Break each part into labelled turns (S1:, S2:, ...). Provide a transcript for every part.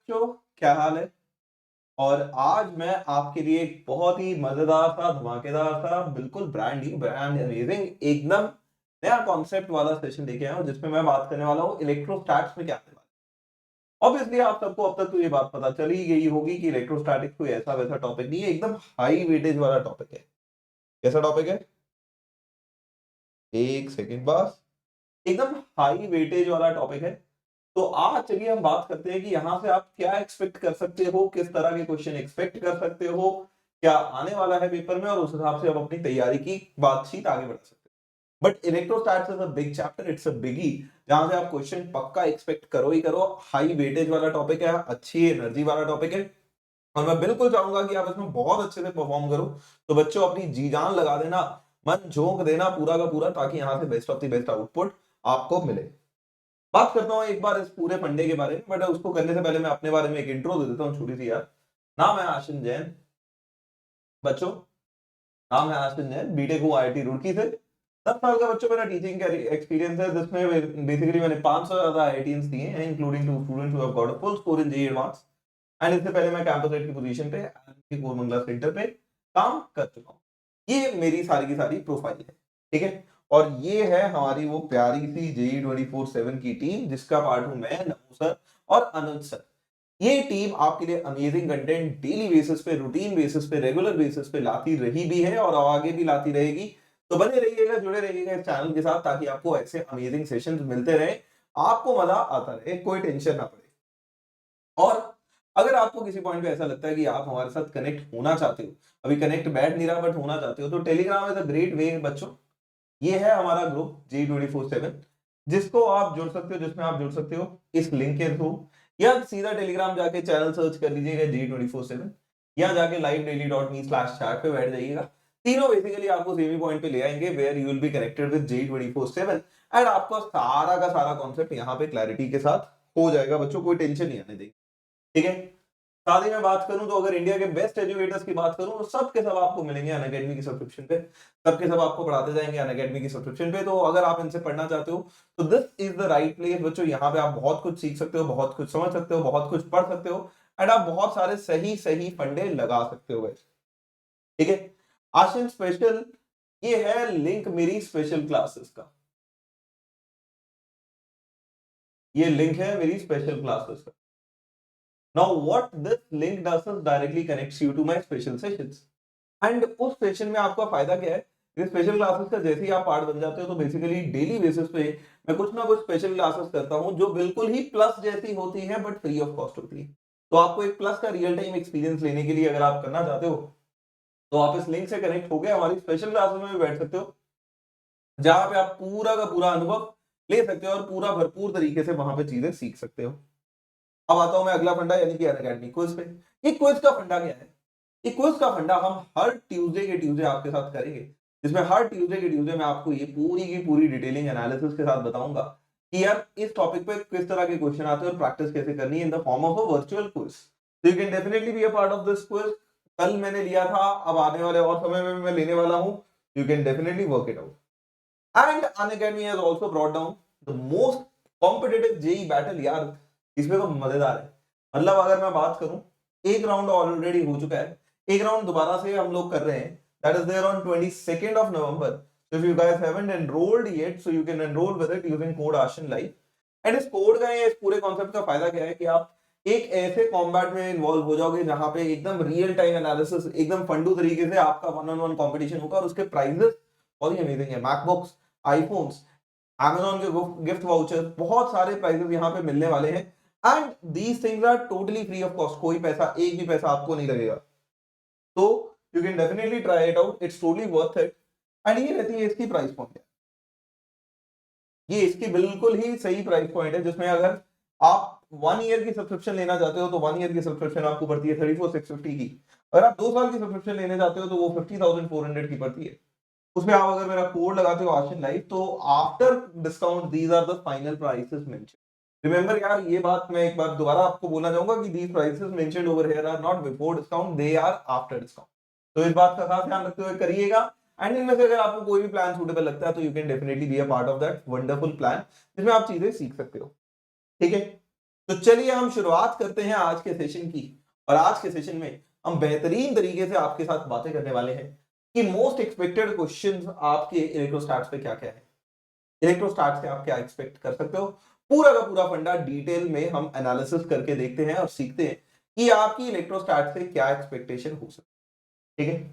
S1: बच्चों, क्या हाल है? और आज मैं आपके लिए एक बहुत ही मजेदार सा, धमाकेदार सा, बिल्कुल ब्रांड न्यू, ब्रांड अमेजिंग, एकदम नया कॉन्सेप्ट वाला सेशन लेके आया हूं, जिसमें मैं बात करने वाला हूं इलेक्ट्रोस्टैट्स में क्या आने वाला है। ऑब्वियसली आप सबको अब तक तो ये बात पता चली ही गई होगी कि इलेक्ट्रोस्टैटिक्स कोई ऐसा वैसा टॉपिक नहीं है, एकदम हाई वेटेज वाला टॉपिक है। कैसा टॉपिक है? एक सेकेंड बस। एकदम हाई वेटेज वाला टॉपिक है। तो आज चलिए हम बात करते हैं कि यहाँ से आप क्या एक्सपेक्ट कर सकते हो, किस तरह के क्वेश्चन एक्सपेक्ट कर सकते हो, क्या आने वाला है पेपर में, और उस हिसाब से आप अपनी तैयारी की बातचीत आगे बढ़ा सकते हो। But electrostatics is a big chapter, it's a biggie, जहां से आप क्वेश्चन पक्का एक्सपेक्ट करो ही करो। हाई वेटेज वाला टॉपिक है, अच्छी एनर्जी वाला टॉपिक है, और मैं बिल्कुल चाहूंगा कि आप इसमें बहुत अच्छे से परफॉर्म करो। तो बच्चों, अपनी जी जान लगा देना, मन झोंक देना पूरा का पूरा, ताकि यहाँ से best of the best output आपको मिले। बात करता हूँ एक बार इस पूरे फंडे के बारे में, बट उसको करने से पहले मैं अपने बारे में एक इंट्रो दे देता हूँ छोटी सी यार। नाम है आशिन जैन। बच्चों, नाम है आशिन जैन, बीटेक हूँ आईआईटी रुड़की से। 10 साल का बच्चों मेरा टीचिंग का एक्सपीरियंस है, जिसमें बेसिकली मैंने 500 ज्यादा आईआईटीएंस दिए हैं, including 2 students who have got a full score in JEE advance. And इससे पहले मैं कैंपस हेड की पोजीशन पे कोरमंगला सेंटर पे काम कर चुका हूँ। ये मेरी सारी की सारी प्रोफाइल है, ठीक है। और ये है हमारी वो प्यारी सी जेई 24/7 की टीम, जिसका पार्ट हूं मैं, नमो सर और अनुज सर। ये टीम आपके लिए अमेजिंग कंटेंट डेली बेसिस पे, रूटीन बेसिस पे, रेगुलर बेसिस पे लाती रही भी है और आगे भी लाती रहेगी। तो बने रहिएगा, जुड़े रहिएगा इस चैनल के साथ, ताकि आपको ऐसे अमेजिंग सेशंस मिलते रहे, आपको मजा आता रहे, कोई टेंशन ना पड़े। और अगर आपको किसी पॉइंट पे ऐसा लगता है कि आप हमारे साथ कनेक्ट होना चाहते हो, अभी कनेक्ट बैठ नहीं रहा बट होना चाहते हो, तो Telegram is a great way बच्चों। ये है हमारा ग्रुप G24/7, जिसको आप जुड़ सकते हो, जिसमें आप जुड़ सकते हो इस लिंक के थ्रू, या सीधा टेलीग्राम जाके चैनल सर्च कर लीजिएगा G24/7, या जाके livedaily.me/chat पे बैठ जाइएगा। तीनों बेसिकली आपको सेम ही पॉइंट पे ले आएंगे, where you will be connected with G24/7, and आपका सारा का सारा कॉन्सेप्ट यहाँ पे क्लैरिटी के साथ हो जाएगा बच्चों, कोई टेंशन नहीं आने देगी, ठीक है। साथ ही में बात करूं तो अगर इंडिया के बेस्ट एजुकेटर्स की बात करूं तो सब के सब आपको मिलेंगे अनअकैडमी की सब्सक्रिप्शन पे, सब के सब आपको पढ़ाते जाएंगे अनअकैडमी की सब्सक्रिप्शन पे। तो अगर आप इनसे पढ़ना चाहते हो तो this is the right place बच्चों। यहाँ पे आप बहुत कुछ सीख सकते हो, बहुत कुछ समझ सकते हो, बहुत कुछ पढ़ सकते हो, एंड आप बहुत सारे सही सही फंडे लगा सकते हो guys, ठीक है। आशिन स्पेशल, ये है लिंक मेरी स्पेशल क्लासेस का, ये लिंक है मेरी स्पेशल क्लासेस का। Now what this link does is directly connects you to my special sessions. And उस सेशन में आपका फायदा क्या है? ये स्पेशल क्लासेस का जैसे ही आप पार्ट बन जाते हो, तो बेसिकली डेली बेसिस पे मैं कुछ ना कुछ स्पेशल क्लासेस करता हूं, जो बिल्कुल ही प्लस जैसी होती है बट फ्री ऑफ कॉस्ट होती है। तो आपको एक प्लस का रियल टाइम एक्सपीरियंस लेने के लिए अगर आप करना चाहते हो, तो आप इस लिंक से कनेक्ट हो गए हमारी स्पेशल क्लासेस में भी बैठ सकते हो, जहां पे आप पूरा का पूरा अनुभव ले सकते हो और पूरा भरपूर तरीके से वहां पे चीजें सीख सकते हो। अब आता हूं मैं अगला फंडा, यानी कि अनअकैडमी क्विज पे। ये क्विज का फंडा क्या है? ये क्विज का फंडा हम हर ट्यूसडे के ट्यूसडे आपके साथ करेंगे, जिसमें हर ट्यूसडे के ट्यूसडे मैं आपको ये पूरी की पूरी डिटेलिंग एनालिसिस के साथ बताऊंगा कि यार इस टॉपिक पे किस तरह के क्वेश्चन आते हैं और प्रैक्टिस कैसे करनी है in the form of a virtual quiz. तो you can definitely be a part of this quiz. कल मैंने लिया था, अब आने वाले और समय में मैं लेने वाला हूं। You can definitely work it out. And Unacademy has also brought down the most competitive JEE battle यार। इसमें तो मजेदार है, मतलब अगर मैं बात करूं, एक राउंड ऑलरेडी हो चुका है, एक राउंड दोबारा से हम लोग कर रहे हैं, that is there on 22nd of November. So if you guys haven't enrolled yet, so you can enroll with it using code ASHIN Live. And इस कोड का, इस पूरे कॉन्सेप्ट का फायदा क्या है कि आप एक ऐसे कॉम्बैट में इन्वॉल्व हो जाओगे जहां पे एकदम रियल टाइम एनालिसिस, एकदम फंडू तरीके से आपका वन ऑन वन कॉम्पिटिशन होगा, और उसके प्राइजेस बहुत ही अमेजिंग है। मैकबुक्स, आईफोन्स, Amazon के गिफ्ट वाउचर, बहुत सारे प्राइजेस यहाँ पे मिलने वाले हैं, and these things are totally free of cost. कोई पैसा, एक भी पैसा आपको नहीं लगेगा। तो you can definitely try it out, it's totally worth it. And ये रहती है इसकी प्राइस पॉइंट, ये इसकी बिल्कुल ही सही प्राइस पॉइंट है, जिसमें अगर आप 1 ईयर की सब्सक्रिप्शन लेना चाहते हो तो 1 ईयर की सब्सक्रिप्शन आपको पड़ती है 34,650 की। अगर आप 2 साल की सब्सक्रिप्शन लेने चाहते हो तो वो 50,400 की पड़ती है। उसमें आप अगर मेरा कोड लगाते हो आशिन लाइव, तो after discount these are the final prices mentioned. Remember यार, ये बात मैं एक बार दोबारा आपको बोलना चाहूंगा कि these prices mentioned over here are not before discount, they are after discount. तो इस बात का खास ध्यान रखते हुए करिएगा। एंड इनमें से अगर आपको कोई भी प्लान सूटेबल लगता है, तो you can definitely be a part of that wonderful plan, जिसमें आप चीजें सीख सकते हो, ठीक है। तो चलिए हम शुरुआत करते हैं आज के सेशन की। और आज के सेशन में हम बेहतरीन तरीके से आपके साथ बातें करने वाले हैं कि मोस्ट एक्सपेक्टेड क्वेश्चंस आपके इलेक्ट्रोस्टैट्स पे क्या क्या है, इलेक्ट्रोस्टैट्स से आप क्या एक्सपेक्ट कर सकते हो। पूरा का पूरा फंडा डिटेल में हम एनालिसिस करके देखते हैं और सीखते हैं कि आपकी इलेक्ट्रोस्टैट से क्या एक्सपेक्टेशन हो सकती है। ठीक है,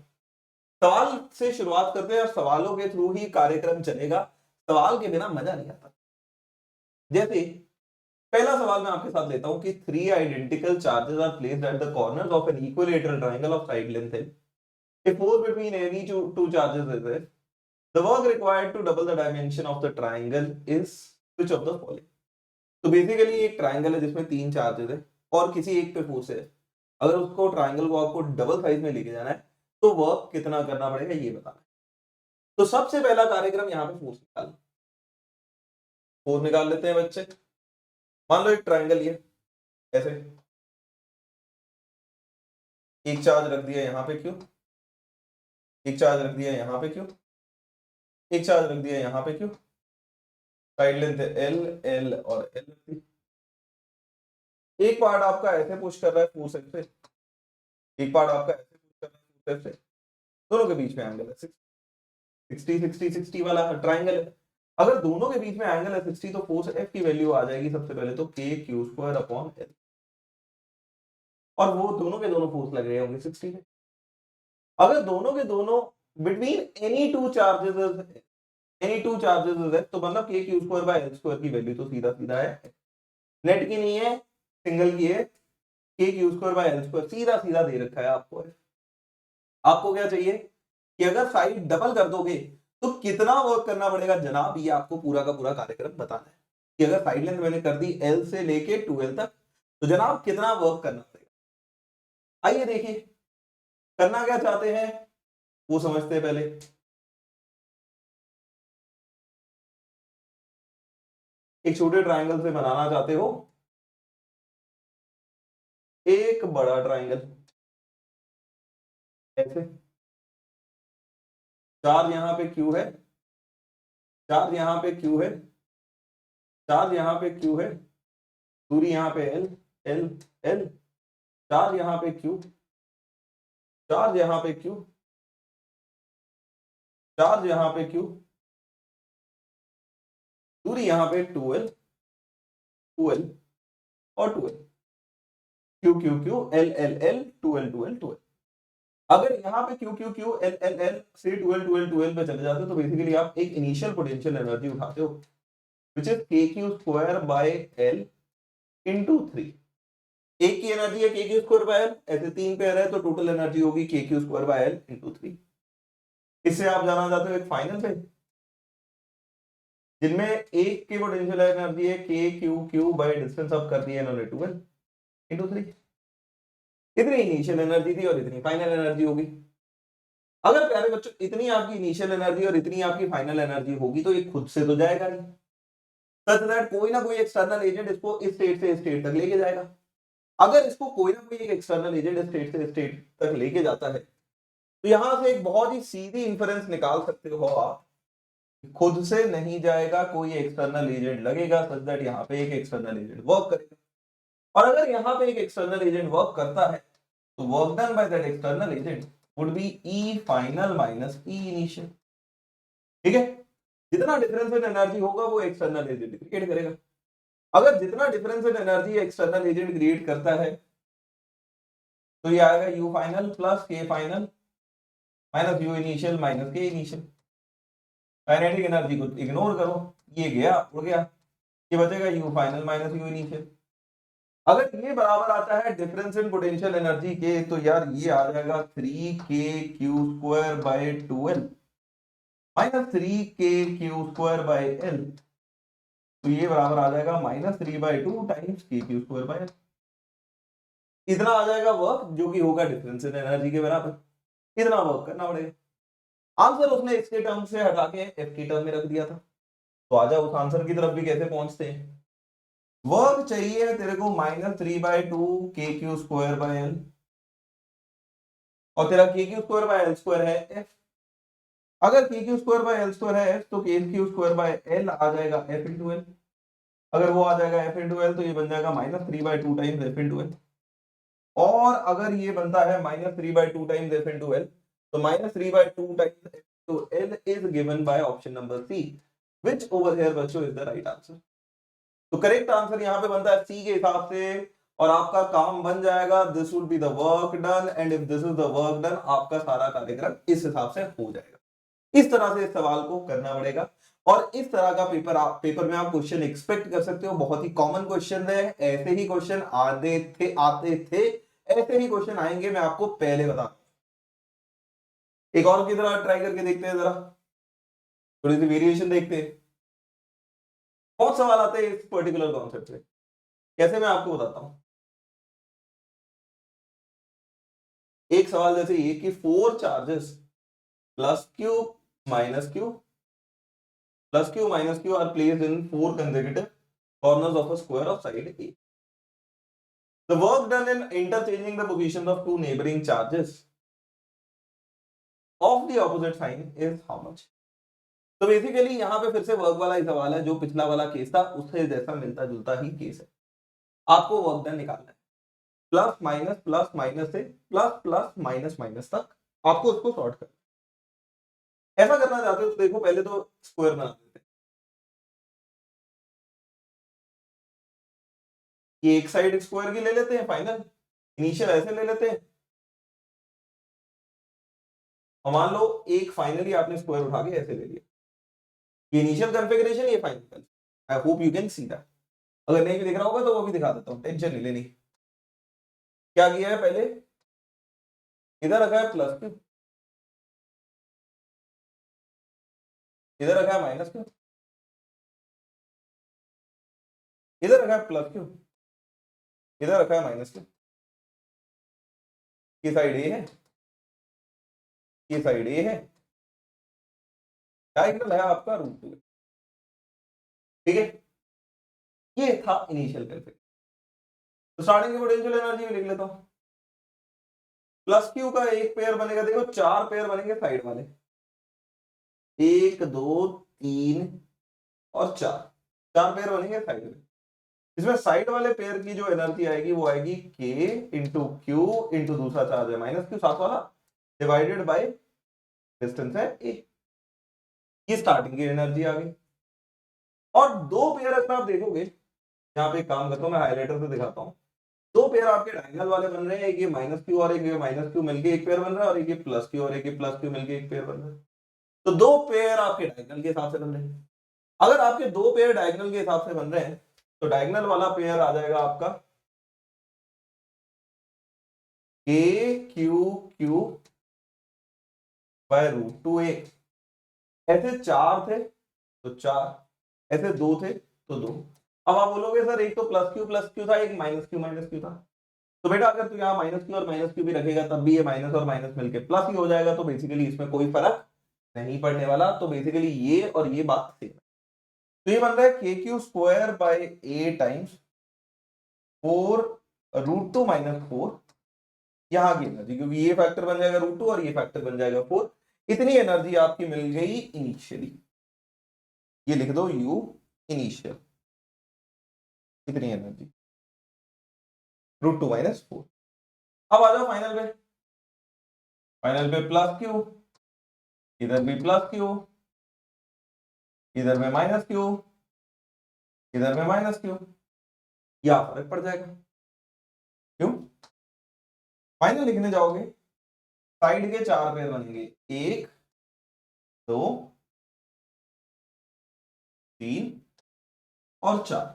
S1: सवाल से शुरुआत करते हैं और सवालों के थ्रू ही कार्यक्रम चलेगा। सवाल के बिना मजा नहीं आता। जैसे पहला सवाल मैं आपके साथ लेता हूं कि three identical charges are placed at the corners of an equilateral triangle of side length l. If force between any two charges is there, the work required to double the dimension of the triangle is which of the following? तो basically एक triangle है जिसमें तीन charges है और किसी एक पे फोर्स है। अगर उसको ट्रायंगल को आपको डबल साइज में लेके जाना है तो वर्क कितना करना पड़ेगा ये बताना है। तो सबसे पहला कार्यक्रम यहाँ पे फोर्स निकालना। फोर्स निकाल लेते हैं बच्चे। मान लो एक ट्रायंगल ये ऐसे, एक चार्ज रख दिया यहाँ पे क्यों, एक चार्ज रख दिया यहाँ पे क्यों, एक चार्ज रख दिया यहाँ पे क्यों, साइड लेंथ एल एल और एल। एक पार्ट आपका ऐसे पुश कर रहा है फोर्स एफ से, एक पार्ट आपका ऐसे पुश कर रहा है फोर्स एफ से, दोनों के बीच में एंगल है 60 60 60 वाला ट्रायंगल है। अगर दोनों के बीच में एंगल है 60 तो फोर्स एफ की वैल्यू आ जाएगी सबसे पहले तो K q square upon L, और वो दोनों के दोनों फोर्स लग रहे होंगे 60 में। अगर दोनों के दोनों बिटवीन एनी टू चार्जेस है तो मतलब के q square by L square की वैल्यू तो सीधा सीधा है, नेट की नहीं है, सिंगल की है। K q square by L square सीधा सीधा दे रखा है आपको। आपको क्या चाहिए कि अगर साइड डबल कर दोगे तो कितना वर्क करना पड़ेगा जनाब, ये आपको पूरा का पूरा कार्यक्रम बताना है कि अगर साइड लेंथ मैंने कर दी एल से लेके 2l तक तो जनाब कितना वर्क करना पड़ेगा। आइए देखिए करना क्या चाहते हैं वो समझते हैं पहले। एक छोटे ट्रायंगल से बनाना चाहते हो एक बड़ा ट्रायंगल ऐसे, चार्ज यहां पे क्यू है, चार्ज यहां पे क्यू है, चार्ज यहां पे क्यू है, दूरी यहां पे एल एल एल, चार्ज यहां पे क्यू, चार्ज यहां पे क्यू, चार्ज यहां पे क्यू, दूरी यहां पे 2l 2l और 2l, Q Q Q L L L 2l 2l 2l। अगर यहाँ पे Q Q Q L L L से 2l 2l 2l पे चले जाते हो तो बेसिकली आप एक इनिशियल पोटेंशियल एनर्जी उठाते हो विच इज के q square by L into 3। एक की एनर्जी है k q square by L, ऐसे तीन पेयर है तो टोटल एनर्जी होगी के q square by L into 3। इससे आप जाना चाहते हो एक फाइनल पे जिनमें एक की पोटेंशियल एनर्जी है k Q Q by distance अब कर दिया इन्होंने 2l इंटू 3। इतनी इनिशियल एनर्जी थी और इतनी फाइनल एनर्जी होगी। अगर प्यारे बच्चों इतनी आपकी इनिशियल एनर्जी और इतनी आपकी फाइनल एनर्जी होगी तो ये खुद से तो जाएगा नहीं, सच दैट कोई ना कोई एक्सटर्नल एजेंट इसको इस स्टेट से स्टेट तक लेके जाएगा। अगर इसको कोई ना कोई एक एक्सटर्नल एजेंट स्टेट से स्टेट तक लेके जाता है तो यहां से एक बहुत ही सीधी इंफरेंस निकाल सकते हो आप, खुद से नहीं जाएगा, कोई एक्सटर्नल एजेंट लगेगा सच दैट यहाँ पे एक एक्सटर्नल एजेंट वर्क करेगा। और अगर यहाँ पे एक एक्सटर्नल एजेंट वर्क करता है तो work done by that external agent would be E final minus E initial. ठीक है, जितना डिफरेंस इन एनर्जी होगा वो एक्सटर्नल एजेंट क्रिएट करेगा। अगर जितना difference in energy external agent create करता है तो ये आएगा यू फाइनल प्लस के final minus you initial minus के इनिशियल। काइनेटिक एनर्जी को इग्नोर करो, ये गया उड़ गया, ये बचेगा you final minus you initial. अगर ये बराबर आता है डिफरेंस इन पोटेंशियल एनर्जी के तो यार ये आ जाएगा 3k Q square bye 2l minus 3k Q square bye l, तो ये बराबर आ जाएगा माइनस 3/2 टाइम्स के क्यू स्क्वायर बाय l। इतना आ जाएगा वर्क जो कि होगा डिफरेंस इन एनर्जी के बराबर, इतना वर्क करना पड़ेगा। आंसर उसने इसके टर्म से हटा के एफ की टर्म में रख दिया था। तो आ जाओ उस आंसर की तरफ भी कैसे पहुंचते हैं। वर्क चाहिए तेरे को माइनस 3/2 के क्यू स्क्वायर बाय एल और तेरा के q square by L square है एफ। अगर के q square by L square है एफ तो K q square by L आ जाएगा एफ इंटू एल। अगर वो आ जाएगा f इंटू एल तो ये बन जाएगा -3/2 टाइम्स f इंटू एल। और अगर ये बनता है -3/2 टाइम्स f इंटू एल तो -3/2 times f into l is given by option number C, which over here बच्चों इज द राइट आंसर। तो करेक्ट आंसर यहाँ पे बनता है सी के हिसाब से, और आपका काम बन जाएगा, this would be the work done, and if this is the work done आपका सारा कार्यक्रम इस हिसाब से हो जाएगा। इस तरह से इस सवाल को करना पड़ेगा, और इस तरह का पेपर में आप क्वेश्चन एक्सपेक्ट कर सकते हो। बहुत ही कॉमन क्वेश्चन है, ऐसे ही क्वेश्चन आते थे, ऐसे ही क्वेश्चन आएंगे, मैं आपको पहले बता। एक और की तरह ट्राई करके देखते हैं, जरा थोड़ी सी वेरिएशन देखते हैं। बहुत सवाल आते हैं इस पर्टिकुलर कॉन्सेप्ट से, कैसे मैं आपको बताता हूं। एक सवाल जैसे ये कि 4 charges plus Q minus Q are placed in 4 consecutive corners of a square of side A. The work done in interchanging the positions of two neighboring charges of the opposite sign is how much? तो basically यहां पे फिर से work वाला ही सवाल है, जो पिछला वाला केस था उससे जैसा मिलता जुलता ही केस है। आपको वर्क डन निकालना है, प्लस माइनस से प्लस प्लस माइनस माइनस तक आपको उसको सॉर्ट करना। ऐसा करना चाहते हो तो देखो, पहले तो स्क्वायर बना देते हैं। ये एक साइड स्क्वायर की ले लेते हैं फाइनल, इनिशियल ऐसे ले लेते हैं, और मान लो एक फाइनली आपने स्क्वायर उठा के ऐसे ले लिया। ये इनिशियल कॉन्फ़िगरेशन, ये final. I hope you can see that. अगर नहीं भी दिख रहा होगा तो वो भी दिखा देता हूं, टेंशन नहीं लेनी। क्या किया है, पहले इधर रखा है प्लस क्यू, इधर रखा है माइनस क्यू, इधर रखा है प्लस क्यू, इधर रखा है माइनस क्यू। ये साइड ए है, ये साइड ए है, डायगोनल है आपका √2। ठीक है, ये था इनिशियल कॉन्फ़िगरेशन। तो स्टार्टिंग की पोटेंशियल एनर्जी भी लिख लेता हूं। प्लस क्यू का एक पेयर बनेगा, देखो 4 पेयर बनेंगे साइड वाले, 1 2 3 और 4, 4 पेयर बनेंगे साइड में। इसमें साइड वाले पेयर की जो एनर्जी आएगी वो आएगी k इंटू क्यू इंटू दूसरा चार्ज है माइनस क्यू साथ वाला, डिवाइडेड बाय डिस्टेंस है a। ये स्टार्टिंग की एनर्जी आ गई। और दो पेयर अगर आप देखोगे, यहाँ पे एक काम करता हूं, मैं हाईलाइटर से दिखाता हूं। दो पेयर आपके डायगोनल वाले बन रहे हैं, एक ये माइनस क्यू और एक ये माइनस क्यू मिलके एक पेयर बन रहा है, और एक ये प्लस क्यू और एक ये प्लस क्यू मिलके एक पेयर बन रहा है। तो दो पेयर आपके डायगोनल के हिसाब से बन रहे हैं। अगर आपके दो पेयर डायगोनल के हिसाब से बन रहे हैं तो डायगोनल वाला पेयर आ जाएगा आपका k Q Q by √2a। ऐसे 4 थे तो 4, ऐसे 2 थे तो 2। अब आप बोलोगे सर एक तो प्लस क्यू था, एक माइनस क्यू था। तो बेटा अगर तू यहाँ माइनस क्यू और माइनस क्यू भी रखेगा तब भी ये माइनस और माइनस मिलके प्लस ही हो जाएगा, तो बेसिकली इसमें कोई फर्क नहीं पड़ने वाला। तो बेसिकली ये और ये बात सेम है। तो ये बन रहा है k q square by a times 4 √2 minus 4, यहाँ की एनर्जी, क्योंकि ये फैक्टर बन जाएगा √2 और ये फैक्टर बन जाएगा 4। इतनी एनर्जी आपकी मिल गई इनिशियली, ये लिख दो u इनिशियल, इतनी एनर्जी √2 माइनस 4। अब आ जाओ फाइनल पे, फाइनल पे प्लस क्यू, इधर भी प्लस क्यू, इधर में माइनस क्यू, इधर में माइनस क्यू, या फर्क पड़ जाएगा। क्यों? फाइनल लिखने जाओगे, साइड के 4 पेयर बनेंगे, 1 2 3 और 4।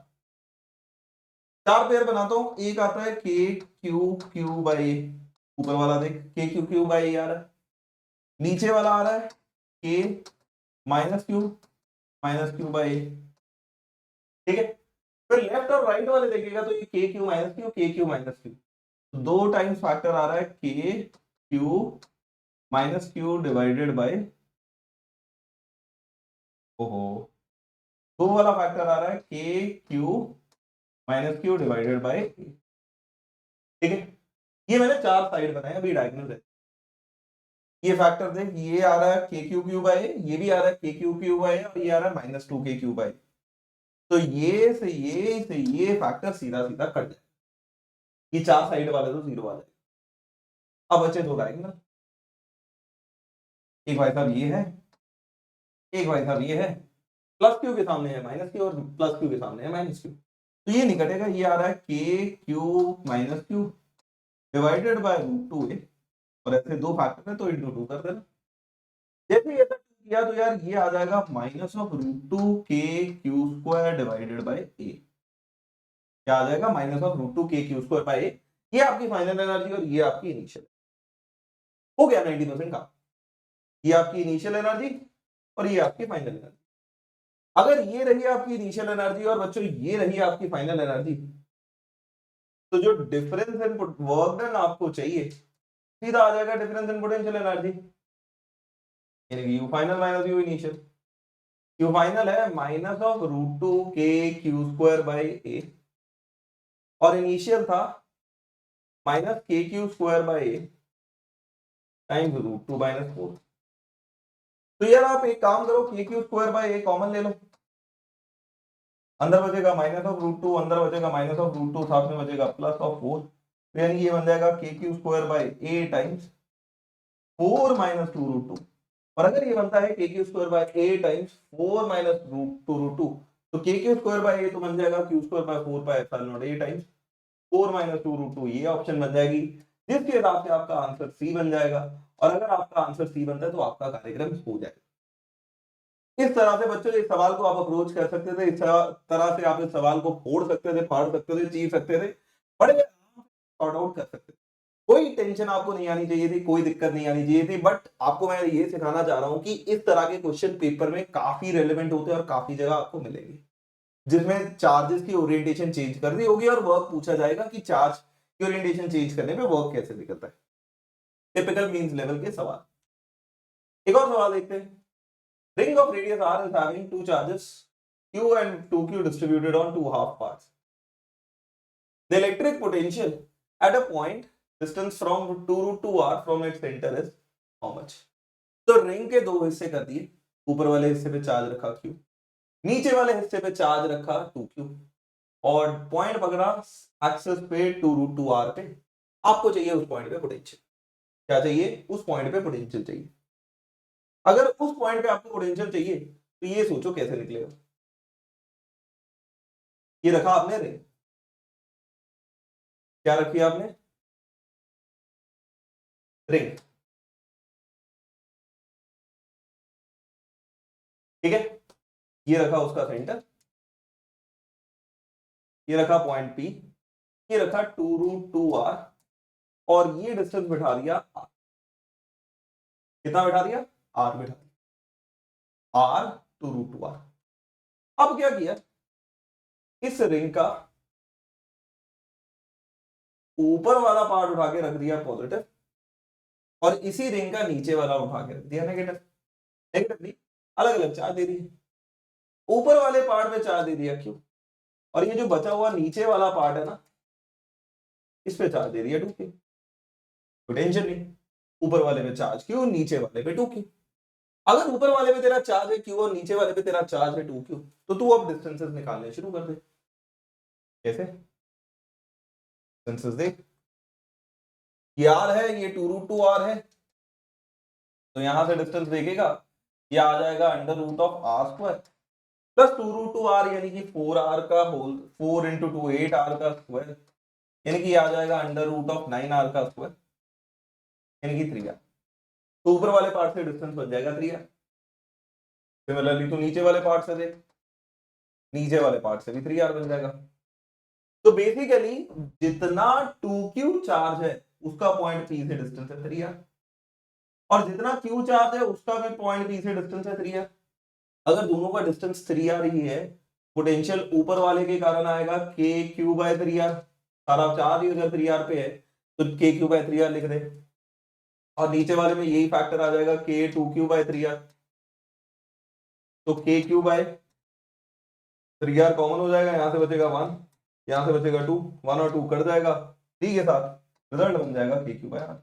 S1: 4 पेयर बनाता हूं, एक आता है के क्यू क्यू बाई, ऊपर वाला देख के क्यू क्यू बाई आ रहा है, नीचे वाला आ रहा है के माइनस क्यू बाई। ठीक है, फिर लेफ्ट और राइट वाले देखेगा तो ये के क्यू माइनस क्यू, दो टाइम्स फैक्टर आ रहा है k q minus q divided bye, ओहो, दो वाला फैक्टर आ रहा है k q minus q divided bye. ठीक है, ये मैंने 4 साइड बनाए, अभी डायगोनल है। ये फैक्टर देख, ये आ रहा है के क्यू क्यू बाय, ये भी आ रहा है के क्यू क्यू बाय, और ये आ रहा है -2 के क्यू बाय। तो ये से ये फैक्टर सीधा सीधा कट जाए, ये 4 साइड वाले तो 0 आ जाए। अब बचे 2 डायगोनल, एक भाई साहब ये है, एक भाई साहब ये है, प्लस क्यू के सामने है माइनस क्यू और प्लस क्यू के सामने है माइनस क्यू, तो ये नहीं कटेगा, ये आ रहा है k q minus q divided by root 2a, और ऐसे 2 फैक्टर है तो इंटू 2 कर देना। जैसे ये किया तो यार ये आ जाएगा माइनस ऑफ रूट 2 के क्यू स्क्वायर डिवाइडेड बाय ए, क्या आ जाएगा माइनस ऑफ रूट 2 के क्यू स्क्वायर बाय ए, ये आपकी फाइनल एनर्जी और ये आपकी इनिशियल, हो गया 90% का, ये आपकी इनिशियल एनर्जी और ये आपकी फाइनल एनर्जी। अगर ये रही आपकी इनिशियल एनर्जी और बच्चों ये रही आपकी फाइनल एनर्जी, तो जो डिफरेंस इन वर्क डन आपको चाहिए सीधा आ जाएगा डिफरेंस इन पोटेंशियल एनर्जी, यानी you final minus you initial. You final है माइनस ऑफ रूट 2 के क्यू स्क्वायर बाय ए, और इनिशियल था minus k q square by a times root 2 minus 4। तो यार आप एक काम करो, k q square by a common ले लो, अंदर बचेगा माइनस ऑफ रूट 2, अंदर बचेगा माइनस ऑफ रूट 2, साथ में बचेगा प्लस ऑफ 4, तो यानी ये बन जाएगा k q square by a times 4 minus 2 root 2, और अगर ये बनता है k q square by a times 4 minus root 2, तो के क्यू स्क्वायर बाय ए तो बन जाएगा q square by 4 pi epsilon naught a times 4 minus 2 root 2, ये ऑप्शन बन जाएगी, जिसके हिसाब से आपका आंसर सी बन जाएगा। और अगर आपका आंसर सी बनता है तो आपका कार्यक्रम हो जाएगा। इस तरह से बच्चों इस सवाल को आप अप्रोच कर सकते थे, इस तरह से आप इस सवाल को फोड़ सकते थे, फाड़ सकते थे, चीर सकते थे, बड़े सॉर्ट आउट कर सकते थे, कोई टेंशन आपको नहीं आनी चाहिए थी, कोई दिक्कत नहीं आनी चाहिए थी। बट आपको मैं ये सिखाना चाह रहा हूं कि इस तरह के क्वेश्चन पेपर में काफी रेलेवेंट होते हैं और काफी जगह आपको मिलेंगे, जिसमें चार्जेस की ओरिएंटेशन चेंज कर दी होगी और वर्क पूछा जाएगा कि चार्ज की ओरिएंटेशन चेंज करने पे वर्क कैसे निकलता है। टिपिकल मींस लेवल के सवाल। एक और सवाल देखते हैं। Ring of radius r is having two charges q and 2q distributed on 2 half parts. The electric potential at a point distance from 2 root 2r from its center is how much? तो ring के दो हिस्से कर दिए, ऊपर वाले हिस्से पे चार्ज रखा q, नीचे वाले हिस्से पे चार्ज रखा 2q, और पॉइंट पकड़ा एक्सिस पे 2 रूट 2r पे। आपको चाहिए उस पॉइंट पे पोटेंशियल, क्या चाहिए? उस पॉइंट पे पोटेंशियल चाहिए। अगर उस पॉइंट पे आपको पोटेंशियल चाहिए तो ये सोचो कैसे निकलेगा। ये रखा आपने रिंग, क्या रखी आपने? रिंग, ठीक है। ये रखा उसका सेंटर, ये रखा पॉइंट P, ये रखा 2 रूट 2r, और ये डिस्टेंस बिठा दिया r। कितना बिठा दिया? r बिठा दिया, r 2 रूट 2r। अब क्या किया, इस रिंग का ऊपर वाला पार्ट उठा के रख दिया पॉजिटिव, और इसी रिंग का नीचे वाला उठा के रख दिया नेगेटिव। नेगेटिव अलग अलग चार्ज दे दिए, ऊपर वाले पार्ट में चार्ज दे दिया क्यों, और ये जो बचा हुआ नीचे वाला पार्ट है ना, इस पे चार्ज दे दिया 2k। पोटेंशियल नहीं, ऊपर वाले पे चार्ज क्यों, नीचे वाले पे 2k। अगर ऊपर वाले पे तेरा चार्ज है क्यू और नीचे वाले पे तेरा चार्ज है 2q, तो तू अब डिस्टेंसेस निकालने शुरू कर दे। कैसे? डिस्टेंसेस देख, ये r है, ये 2 रूट 2r है, तो यहां से डिस्टेंस देखेगा, ये आ जाएगा under root of r square plus 2 root 2r, यानी कि 4r का होल 4 इंटू 2 8r का स्क्वायर, यानी कि आ जाएगा अंडर रूट ऑफ 9r का स्क्वायर, यानी कि 3r। तो ऊपर वाले पार्ट से डिस्टेंस बन जाएगा 3r। सिमिलरली तो नीचे वाले पार्ट से देख, नीचे वाले पार्ट से भी 3r बन जाएगा। तो बेसिकली जितना 2q चार्ज है उसका पॉइंट P से डिस्टेंस है 3r, और जितना q चार्ज है उसका भी पॉइंट P से डिस्टेंस है 3r। अगर दोनों का डिस्टेंस 3r ही है, पोटेंशियल ऊपर वाले के कारण आएगा k q बाय 3r, सारा चार्ज ही उधर 3r पे है तो k q बाय 3r लिख दे, और नीचे वाले में यही फैक्टर आ जाएगा k 2q बाय 3r, तो k q bye 3r common हो जाएगा, यहां से बचेगा 1, यहां से बचेगा 2, 1 और 2 कट जाएगा, 3 के साथ रिजल्ट बन जाएगा k q बाय r।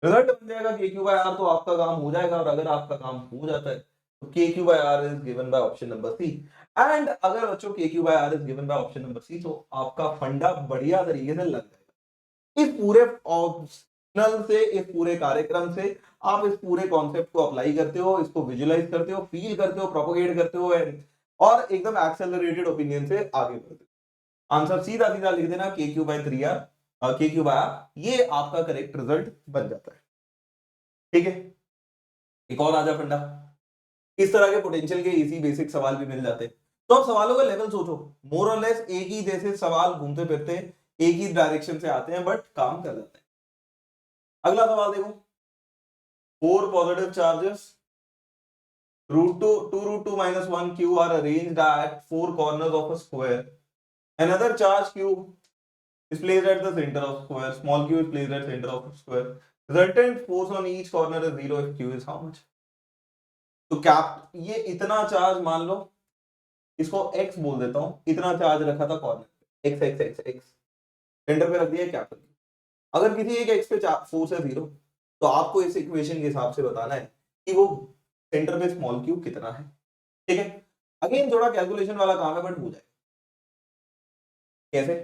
S1: रिजल्ट बन जाएगा k q बाय r, तो आपका काम हो जाएगा, और अगर आपका काम हो जाता है तो K Q by R is given by option number C. And अगर बच्चों के Q by R is given by option number C, तो आपका फंडा बढ़िया तरीके से लग जाएगा। इस पूरे ऑप्शनल से, इस पूरे कार्यक्रम से आप इस पूरे कॉन्सेप्ट को अप्लाई करते हो, इसको विजुलाइज करते हो, फील करते हो, प्रोपोगेट करते हो, और एकदम एक्सेलरेटेड ओपिनियन से आगे बढ़ते हो। आंसर सीधा सीधा लिख देना के क्यू बाय 3r, के क्यू बाय आर, ये आपका करेक्ट रिजल्ट बन जाता है। ठीक है, एक और आजा फंडा। इस तरह के पोटेंशियल के इजी बेसिक सवाल भी मिल जाते हैं। तो अब सवालों का लेवल सोचो, मोर और लेस एक ही जैसे सवाल घूमते फिरते एक ही डायरेक्शन से आते हैं, बट काम कर जाते हैं। अगला सवाल देखो, 4 positive charges two root 2 minus 1 q are arranged at 4 corners of a square. Another charge q is placed at the center of square. Small q is placed at center of square. Resultant force on each corner is 0 if q is how much? तो क्या ये इतना charge मान लो, इसको x बोल देता हूं, इतना चार्ज रखा था corner, x x x x centre पे रख दिया कैपिटल। अगर किसी एक x पे फोर्स है 0, तो आपको इस इक्वेशन के हिसाब से बताना है कि वो सेंटर पे स्मॉल क्यू कितना है। ठीक है, अगेन थोड़ा कैलकुलेशन वाला काम है, बट हो जाए कैसे।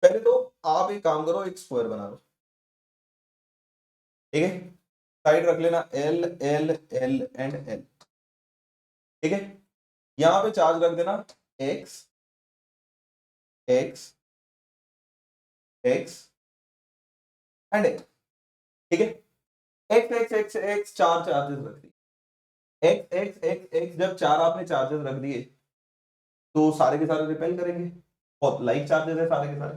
S1: पहले तो आप एक काम करो, एक स्क्वायर बना लो। ठीक है, साइड रख लेना L L L and L. ठीक है, यहां पे चार्ज रख देना x x x and x. ठीक है, एक्स एक्स एक्स एक्स चार चार्जेस रख दिए। एक्स एक्स एक्स एक्स जब चार आपने चार्जेस रख दिए, तो सारे के सारे रिपेल करेंगे, और लाइक चार्जेस है सारे के सारे।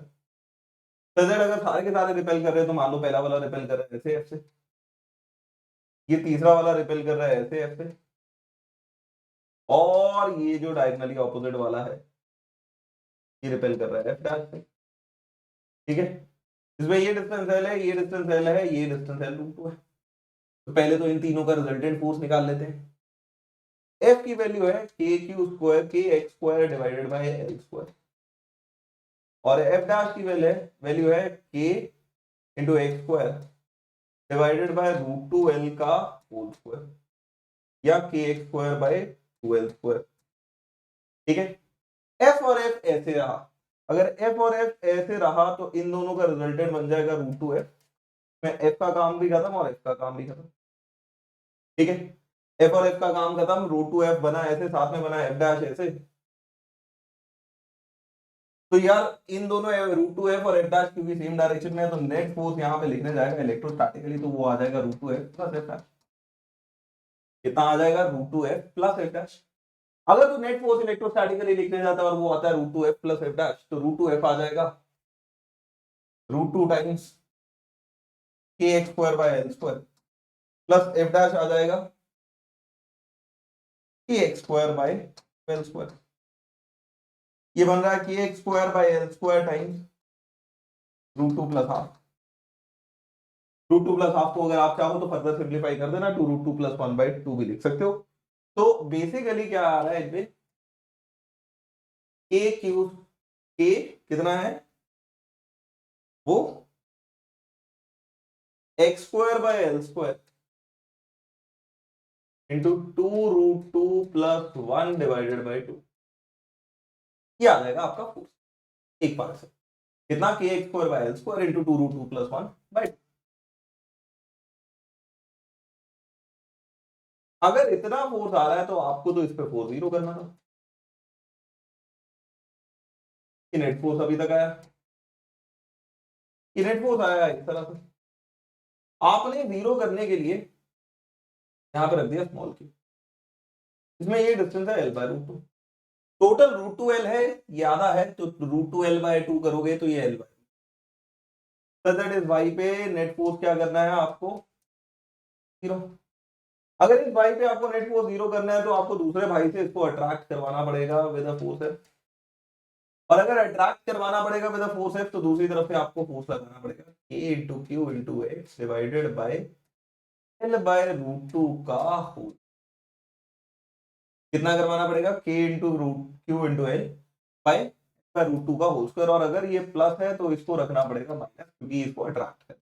S1: तो अगर सारे के सारे रिपेल कर रहे हैं, तो मान लो पहला वाला रिपेल कर रहा है ऐसे एफ से, ये तीसरा वाला रिपेल कर रहा है ऐसे एफ से, और ये जो डायगोनली ऑपोजिट वाला है ये रिपेल कर रहा है एफ डैश से। ठीक है, इसमें ये डिस्टेंस एल है, ये डिस्टेंस एल है, ये डिस्टेंस एल रूट 2 है। तो पहले तो इन तीनों का रिजल्टेंट फोर्स निकाल लेते हैं। एफ की वैल्यू है k q square k x square divided by L square, और एफ डैश की वैल्यू है k into x square divided by root 2 l का होल स्क्वायर, या k x square by 2 l square. ठीक है, F और F ऐसे रहा, अगर एफ और एफ ऐसे रहा तो इन दोनों का रिजल्टेंट बन जाएगा रूट 2 एफ, में एफ का काम भी खत्म और एफ का काम भी खत्म। ठीक है, एफ और एफ का काम खत्म, रूट 2 एफ बना ऐसे, साथ में बना एफ डैश ऐसे। तो यार इन दोनों रूट 2 एफ और एफ डैश क्योंकि सेम डायरेक्शन में है, तो नेट फोर्स यहां पे लिखने जाएगा इलेक्ट्रोस्टैटिकली, तो वो आ जाएगा root 2 F plus F dash. कितना आ जाएगा, root 2 F plus F dash. अगर तो नेट फोर्स इलेक्ट्रोस्टैटिकली लिखने जाता है और वो आता है root 2 F plus F dash, तो रूट 2 एफ आ जाएगा root 2 times K x square by L square, plus F dash आ जाएगा K x square by L square. ये बन रहा है K x square by L square times root 2 plus half. Root 2 plus half को अगर आप चाहो तो फर्दर सिंप्लीफाई कर देना, टू रूट 2 प्लस 1/2 भी लिख सकते हो। तो बेसिकली क्या आ रहा है इसमें, के क्यू के कितना है, वो x square by L square into two root 2 plus 1 divided by 2, ये आ जाएगा आपका फोर्स एक बार से। कितना, k x square by L square into two root 2 plus 1/2। अगर इतना फोर्स आ रहा है तो आपको तो इस पे फोर्स 0 करना था। नेट फोर्स अभी तक आया, नेट फोर्स आया इस तरह से, आपने 0 करने के लिए यहां पे रख दिया स्मॉल क्यू, इसमें ये डिस्टेंस है l by root 2, total root 2 l है, ये आधा है, तो रूट 2 एल बाय 2 करोगे तो ये l by, that is y पे नेट फोर्स क्या करना है आपको, 0। अगर इस भाई पे आपको नेट फोर्स 0 करना है, तो आपको दूसरे भाई से इसको अट्रैक्ट करवाना पड़ेगा विद अ फोर्स एफ, और अगर अट्रैक्ट करवाना पड़ेगा विद अ फोर्स एफ, तो दूसरी तरफ से आपको फोर्स लगाना पड़ेगा k into q into x divided by l by root 2 का होल। कितना करवाना पड़ेगा, k into root q into l by root 2 का होल स्क्वायर, और अगर ये प्लस है तो इसको रखना पड़ेगा माइनस, क्योंकि इसको अट्रैक्ट कर,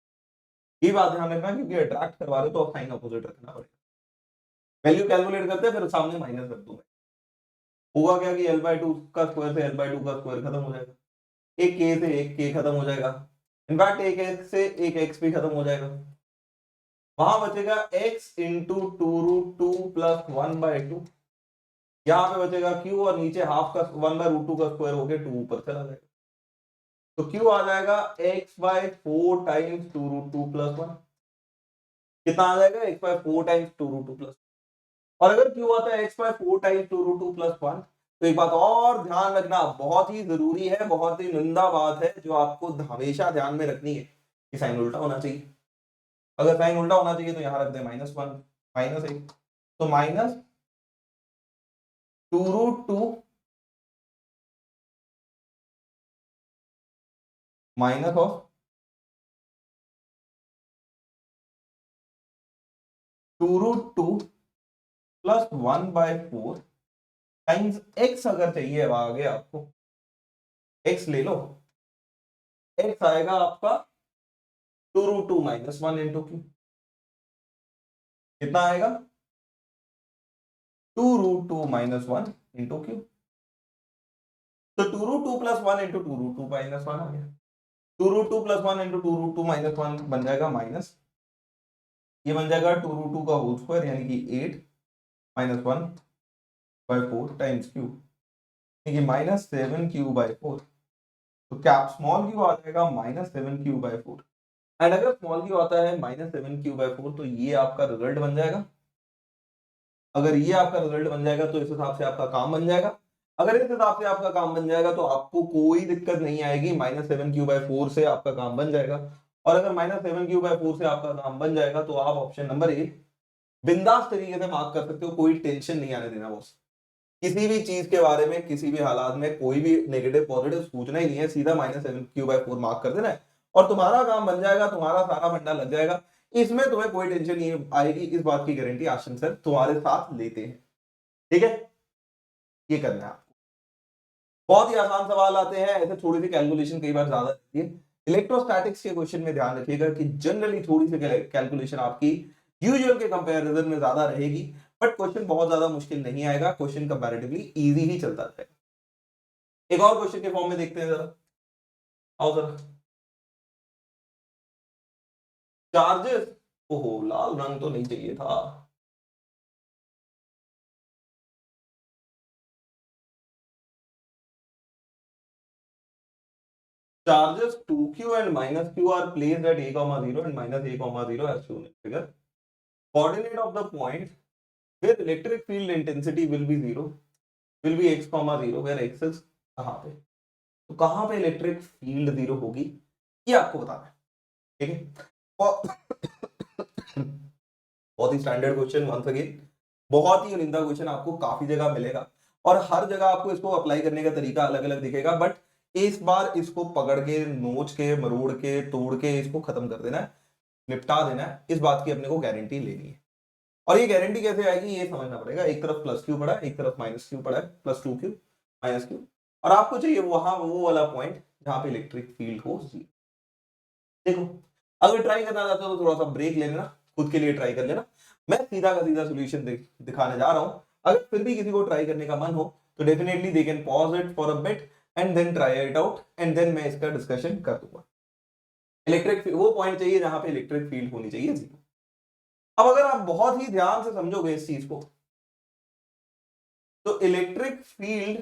S1: ये बात ध्यान रखना, क्योंकि अट्रैक्ट करवा रहे तो साइन अपोजिट रखना पड़ेगा। वैल्यू कैलकुलेट करते हैं, फिर सामने माइनस रख दूंगा। होगा क्या कि l/2 का स्क्वायर से l/2 का स्क्वायर खत्म हो जाएगा, एक k से एक k खत्म हो जाएगा, इनफैक्ट एक x से एक x भी खत्म हो जाएगा। वहां बचेगा x into two root two plus 1/2, यहाँ पे बचेगा q, और नीचे हाफ का 1/√2 का स्क्वायर हो गया 2 ऊपर चला जाएगा, तो q आ जाएगा x/4 times two root two plus 1। कितना आ जाएगा? x/4 times two root two plus, और अगर q आता है x/4 times two root two plus 1, तो एक बात और ध्यान रखना, बहुत ही जरूरी है, बहुत ही निंदा बात है जो आपको हमेशा ध्यान में रखनी है कि साइन उल्टा होना चाहिए। अगर साइन उल्टा होना चाहिए तो यहां रख दे -1 -1, तो minus two root two minus of two root two plus 1/4 times x अगर चाहिए आगे आपको, x ले लो, x आएगा आपका two root two minus 1 into Q, कितना आएगा? Two root two minus 1 into Q, तो two root two plus 1 into two root two minus 1 आ गया, two root two plus 1 into two root two minus 1 बन जाएगा minus, ये बन जाएगा टू रूट टू का होल स्क्वायर यानी कि 8 -1/4 टाइम्स क्यू, -7q/4, तो क्या स्मॉल क्यू आ जाएगा -7q/4, एंड अगर स्मॉल क्यू आता है -7q/4 तो ये आपका रिजल्ट बन जाएगा। अगर ये आपका रिजल्ट बन जाएगा तो इस हिसाब से आपका काम बन जाएगा। अगर इस हिसाब से आपका काम बन जाएगा तो आपको कोई दिक्कत नहीं आएगी, -7q/4 से आपका काम बन जाएगा। और अगर -7q/4 से आपका काम बन जाएगा तो आप ऑप्शन नंबर ए बिंदास तरीके से मार्क कर सकते हो, कोई टेंशन नहीं आने देना बॉस। किसी भी चीज के बारे में किसी भी हालात में कोई भी नेगेटिव पॉजिटिव सोचना ही नहीं है, सीधा -7q/4 मार्क कर देना है और तुम्हारा काम बन जाएगा, तुम्हारा सारा फंडा लग जाएगा। इसमें तुम्हें कोई टेंशन नहीं आएगी, इस बात की गारंटी आशीष सर तुम्हारे साथ लेते हैं। ठीक है, ये करना है आपको। बहुत ही आसान सवाल आते हैं, ऐसे थोड़ी सी कैलकुलेशन कई बार ज्यादा रहती है। इलेक्ट्रोस्टैटिक्स के क्वेश्चन में ध्यान रखिएगा कि जनरली थोड़ी सी कैलकुलेशन आपकी यूजुअल के कंपैरिजन में ज्यादा रहेगी, बट क्वेश्चन बहुत ज्यादा मुश्किल नहीं आएगा, क्वेश्चन कंपैरेटिवली इजी ही चलता रहेगा। एक और क्वेश्चन के फॉर्म में देखते हैं जरा, आओ जरा। चार्जेस, ओहो लाल रंग तो नहीं चाहिए था। Charges 2q and minus q are placed at a comma 0 and minus a comma 0 as shown in figure. Coordinate of the points where electric field intensity will be 0 will be x comma 0 where x is कहाँ पे, तो कहाँ पे electric field 0 होगी ये आपको बताना है। ठीक है, बहुत ही स्टैंडर्ड क्वेश्चन, वंस अगेन बहुत ही उनिंदा क्वेश्चन आपको काफी जगह मिलेगा और हर जगह आपको इसको अप्लाई करने का तरीका अलग अलग दिखेगा, बट इस बार इसको पकड़ के नोच के मरोड़ के तोड़ के इसको खत्म कर देना है, निपटा देना है, इस बात की अपने को गारंटी लेनी है। और ये गारंटी कैसे आएगी ये समझना पड़ेगा, एक तरफ प्लस क्यू पड़ा है, एक तरफ माइनस क्यू पड़ा है, प्लस 2q माइनस क्यू, और आपको चाहिए वहां वो वाला पॉइंट जहां पे इलेक्ट्रिक फील्ड हो 0। देखो, अगर ट्राई करना चाहते हो तो थोड़ा सा ब्रेक ले लेना, खुद के लिए ट्राई कर लेना, मैं सीधा का सीधा सोल्यूशन दिखाने जा रहा हूं। अगर फिर भी किसी को ट्राई करने का मन हो तो definitely they can pause it for a bit and then try it out and then मैं इसका डिस्कशन कर दूंगा। इलेक्ट्रिक वो पॉइंट चाहिए जहां पे इलेक्ट्रिक फील्ड होनी चाहिए 0। अब अगर आप बहुत ही ध्यान से समझोगे इस चीज को तो इलेक्ट्रिक फील्ड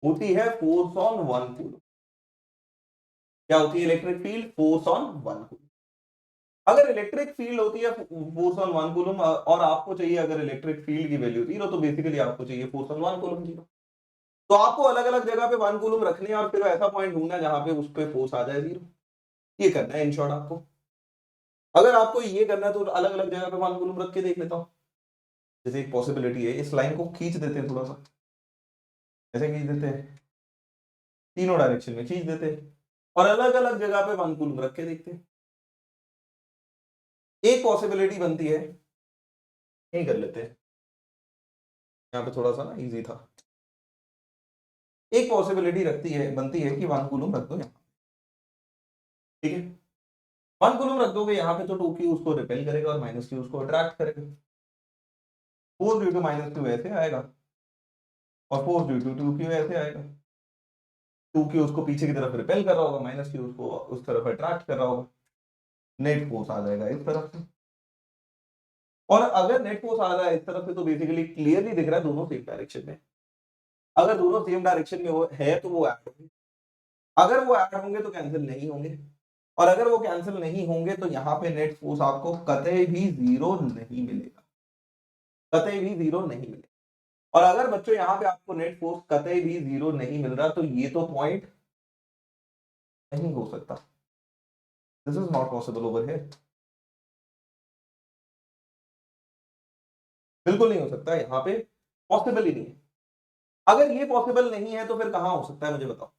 S1: होती है फोर्स ऑन वन कूलम। क्या होती है electric field? Force on one coulomb. अगर इलेक्ट्रिक फील्ड होती है फोर्स ऑन वन कूलम और आपको चाहिए अगर इलेक्ट्रिक फील्ड की वैल्यू 0 तो बेसिकली आपको चाहिए फोर्स ऑन वन कूलम 0। तो आपको अलग अलग जगह पे वन कूलम रखने और फिर ऐसा पॉइंट ढूंढना जहां पे उस पे फोर्स आ जाए 0। ये करना है इन शॉर्ट आपको। अगर आपको ये करना है तो अलग अलग जगह पे वन कूलम रख के देख लेता हूं। जैसे एक पॉसिबिलिटी है, इस लाइन को खींच देते हैं थोड़ा सा, ऐसे खींच देते हैं, तीनों डायरेक्शन में खींच देते हैं और अलग अलग जगह पे वन कूलम रख के देखते हैं। एक पॉसिबिलिटी बनती है, यही कर लेते हैं, यहाँ पे थोड़ा सा ना इजी था। एक पॉसिबिलिटी रखती है बनती है कि वन कूलम रख दो यहाँ, ठीक है, वन कूलम रख दोगे यहाँ पे तो 2q उसको रिपेल करेगा और -q उसको अट्रैक्ट करेगा। Force due to minus q ऐसे आएगा और force due to two q ऐसे आएगा। टू क्यू उसको पीछे की तरफ रिपेल कर रहा होगा, माइनस क्यू उसको उस तरफ अट्रैक्ट कर रहा होगा, नेट फोर्स आ जाएगा इस तरफ से। और अगर नेट फोर्स आ रहा है इस तरफ से तो बेसिकली क्लियरली दिख रहा है दोनों सेम डायरेक्शन में। अगर दोनों सेम डायरेक्शन में है तो वो ऐड होंगे, अगर वो ऐड होंगे तो कैंसिल नहीं होंगे, और अगर वो कैंसिल नहीं होंगे तो यहाँ पे नेट फोर्स आपको कतई भी जीरो नहीं मिलेगा, कतई भी जीरो नहीं मिलेगा। और अगर बच्चों यहाँ पे आपको नेट फोर्स कतई भी जीरो नहीं मिल रहा तो ये तो पॉइंट नहीं हो सकता, this is not possible over here, बिल्कुल नहीं हो सकता, यहाँ पे पॉसिबल ही नहीं है। अगर ये पॉसिबल नहीं है तो फिर कहां हो सकता है मुझे बताओ,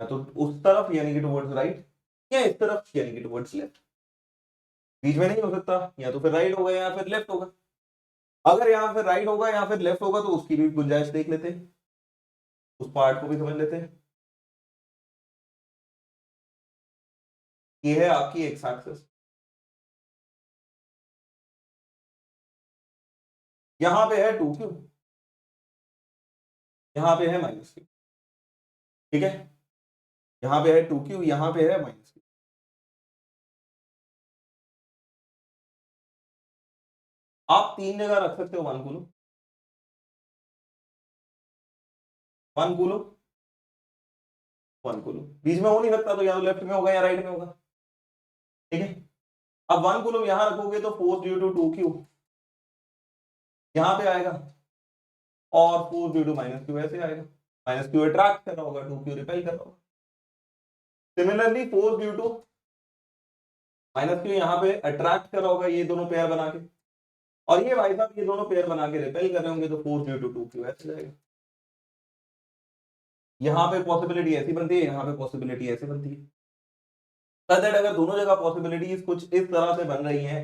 S1: या तो उस तरफ यानी कि टुवर्ड्स राइट, या इस तरफ यानी कि टुवर्ड्स लेफ्ट, बीच में नहीं हो सकता, या तो फिर राइट होगा या फिर लेफ्ट होगा। अगर यहाँ फिर राइट होगा या फिर लेफ्ट होगा तो उसकी भी गुंजाइश देख लेते हैं, उस पार्ट को भी समझ लेते हैं। ये है आपकी एक्स एक्सिस, यहां पे है 2q, यहां पे है माइनस q, ठीक है, यहां पे है 2q, यहां पे है माइनस q। आप तीन जगह रख सकते हो 1 कूलम, 1 कूलम, 1 कूलम, बीच में हो नहीं सकता तो या तो लेफ्ट में होगा या राइट में होगा, ठीक है। अब 1 कूलम यहां रखोगे तो फोर्स ड्यू टू 2q यहां पे आएगा, और force due to minus q ऐसे आएगा, माइनस क्यू अट्रैक्ट कर रहा होगा, 2q रिपेल कर रहा होगा। Similarly force due to minus q यहाँ पे अट्रैक्ट कर रहा होगा, ये दोनों पेयर बना के, और ये भाई साहब ये दोनों पेयर बना के रिपेल कर रहे होंगे, तो फोर्स ड्यू टू 2q ऐसे जाएगा। यहाँ पे पॉसिबिलिटी ऐसी बनती है, यहाँ पे पॉसिबिलिटी ऐसे बनती है। दैट अगर दोनों जगह पॉसिबिलिटीज कुछ इस तरह से बन रही हैं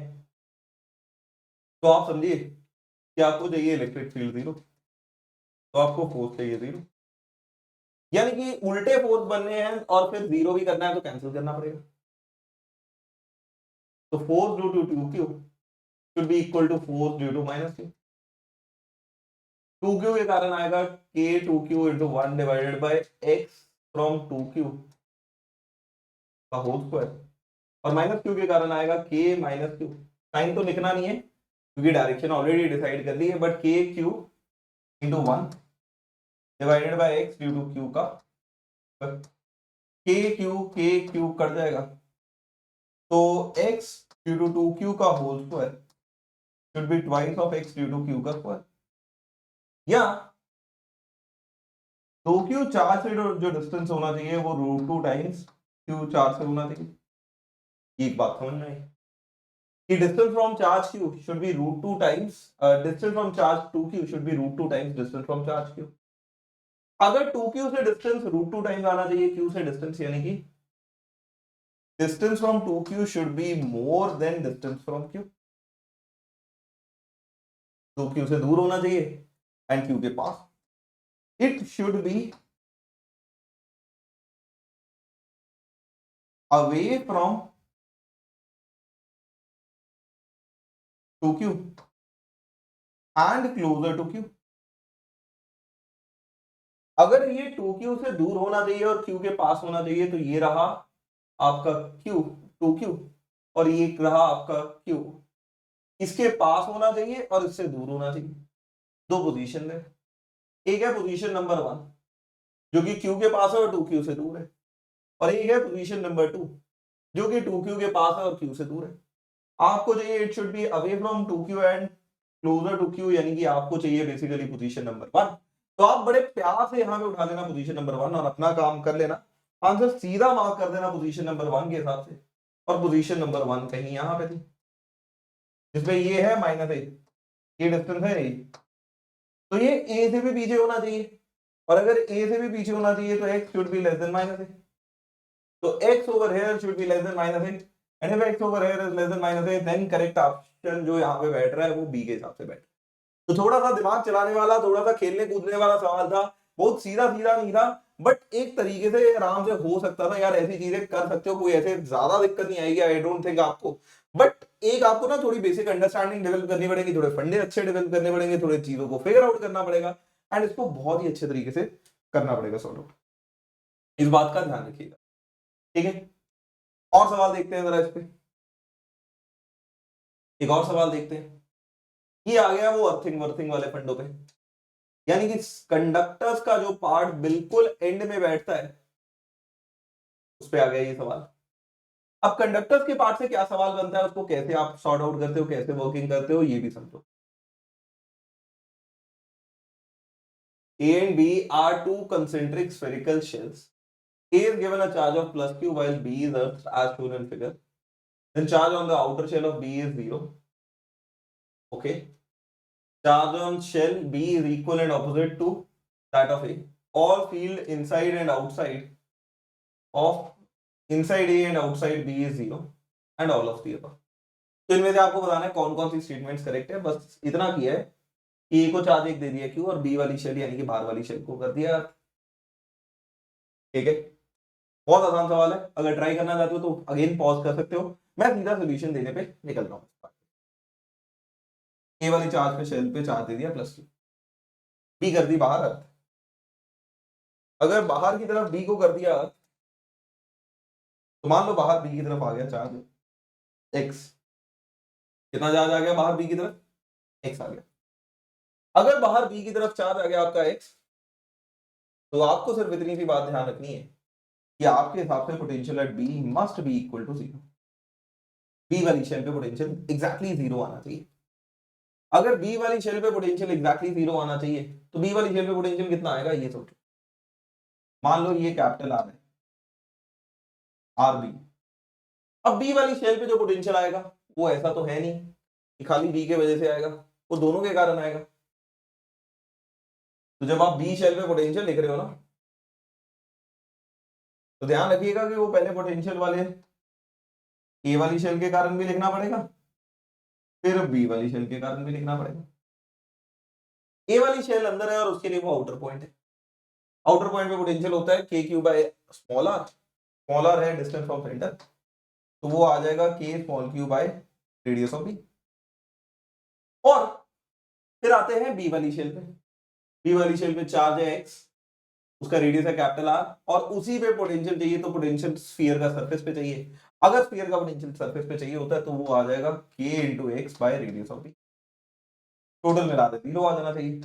S1: तो आप समझिए कि आपको चाहिए इलेक्ट्रिक फील्ड जीरो, तो आपको फोर्स चाहिए जीरो, यानी कि उल्टे फोर्स बनने हैं और फिर जीरो भी करना है तो कैंसिल करना पड़ेगा। तो force due to 2q should be equal to force due to minus q, 2q के कारण आएगा k 2q into 1 divided by x from 2q का होल स्क्वायर, और माइनस q के कारण आएगा k माइनस q, साइन तो लिखना नहीं है क्योंकि डायरेक्शन ऑलरेडी डिसाइड कर ली है, but k q into 1 divided by x due to q का k q कट जाएगा, तो x ड्यू टू 2q का whole square should be twice of x due to q का स्क्वायर, या 2q चार्ज से जो डिस्टेंस होना चाहिए वो √2 टाइम्स q चार्ज से होना चाहिए। एक बात समझ में आई कि distance from charge q should be √2 times distance from charge 2q should be √2 times distance from charge q। अगर 2q से डिस्टेंस √2 टाइम्स आना चाहिए q से डिस्टेंस, यानी कि distance from 2q should be more than distance from q, 2q से दूर होना चाहिए एंड q के पास, it should be away from 2q and closer to q। अगर ये 2q से दूर होना चाहिए और q के पास होना चाहिए तो ये रहा आपका q 2q, और ये रहा आपका q, इसके पास होना चाहिए और इससे दूर होना चाहिए। दो पोजीशन है, एक है पोजीशन नंबर 1 जो कि q के पास है और 2q से दूर है, और एक है पोजीशन नंबर 2 जो कि 2q के पास है और q से दूर है। आपको चाहिए it should be away from 2q and closer to q, यानी कि आपको चाहिए बेसिकली पोजीशन नंबर 1। तो आप बड़े प्यार से यहां पे उठा देना पोजीशन नंबर 1 और अपना काम कर लेना, आंसर सीधा मार्क कर देना पोजीशन नंबर 1 के हिसाब से, और पोजीशन नंबर 1 कहीं यहां पे थी जिसमें ये है -a, ये डिस्टेंस है a, तो ये a से भी पीछे होना चाहिए, और अगर a से भी पीछे होना चाहिए तो x should be less than -a, तो x over here should be less than -a, and if x over here is less than -a then correct option जो यहाँ पे बैठ रहा है वो b के हिसाब से बैठ। तो थोड़ा सा दिमाग चलाने वाला, थोड़ा सा खेलने कूदने वाला सवाल था, बहुत सीधा सीधा नहीं था, बट एक तरीके से आराम से हो सकता था यार, ऐसी चीजें कर सकते हो, कोई ऐसे ज्यादा दिक्कत नहीं आएगी, आई डोंट थिंक आपको, बट एक आपको ना थोड़ी बेसिक अंडरस्टैंडिंग डेवलप करनी पड़ेगी, थोड़े फंडे अच्छे डेवलप करने पड़ेंगे, थोड़े चीजों को फिगर आउट करना पड़ेगा एंड इसको बहुत ही अच्छे तरीके से करना पड़ेगा सॉर्ट आउट। इस बात का ध्यान रखिएगा, ठीक है। और सवाल देखते हैं जरा इस पे, एक और सवाल देखते हैं। ये आ गया वो अर्थिंग वर्थिंग वाले फंडों पे, यानी कि कंडक्टर्स का जो पार्ट बिल्कुल एंड में बैठता है उस पे आ गया ये सवाल। अब कंडक्टर्स के पार्ट से क्या सवाल बनता है, उसको कैसे आप सॉर्ट आउट करते हो, कैसे वर्किंग करते हो, ये भी समझो। A and B are two concentric spherical shells. A is given a charge of plus q while B is earth as shown in figure. Then charge on the outer shell of B is 0. Okay. Charge on shell B is equal and opposite to that of A. All field inside and outside of inside A and outside B is 0 and all of the above. तो इनमें से आपको बताना है कौन कौन सी statements correct है। बस इतना किया है कि ए को चार्ज एक दे दिया क्यू और बी वाली शेल यानी कि बाहर वाली शेल को कर दिया, ठीक है। बहुत आसान सवाल है, अगर ट्राई करना चाहते हो तो अगेन पॉज कर सकते हो, मैं सीधा सोल्यूशन देने पे निकल रहा हूं। ए वाली चार्ज पे शेल पे चार्ज दे दिया प्लस क्यू, बी कर दी बाहर अर्थ। अगर बाहर की तरफ बी को कर दिया अर्थ तो मान लो बाहर बी की तरफ आ गया चार्ज एक्स, कितना चार्ज आ गया बाहर बी की तरफ, एक्स आ गया। अगर बाहर बी की तरफ चार्ज आ गया आपका एक्स, तो आपको सिर्फ इतनी सी बात ध्यान रखनी है कि आपके हिसाब से potential at B must be equal to 0। B वाली शेल पे पोटेंशियल एग्जैक्टली 0 आना चाहिए। अगर बी वाली शेल पे पोटेंशियल एग्जैक्टली 0 आना चाहिए तो बी वाली शेल पे पोटेंशियल कितना आएगा ये सोचो। मान लो ये कैपिटल आर है, आर बी। अब बी वाली शेल पे जो पोटेंशियल आएगा वो ऐसा तो है नहीं कि खाली बी के वजह से आएगा, वो दोनों के कारण आएगा। तो जब आप बी शेल पे पोटेंशियल लिख रहे हो ना, तो ध्यान रखिएगा कि वो पहले पोटेंशियल वाले ए वाली शेल के कारण भी लिखना पड़ेगा, फिर बी वाली शेल के कारण भी लिखना पड़ेगा। ए वाली शेल अंदर है और उसके लिए वो आउटर पॉइंट है। आउटर पॉइंट पे पोटेंशियल होता है k Q by small r, small r है डिस्टेंस फ्रॉम सेंटर, तो वो आ जाएगा k small q by radius of B. और फिर आते हैं बी वाली शेल पे। बी वाली शेल पे चार्ज है एक्स, उसका रेडियस है कैपिटल आर और उसी पे पोटेंशियल चाहिए, तो पोटेंशियल स्फीयर का सरफेस पे चाहिए। अगर स्फीयर का पोटेंशियल सरफेस पे चाहिए होता है तो वो आ जाएगा k into x by radius of B. Total मिला दे 0 आ जाना चाहिए।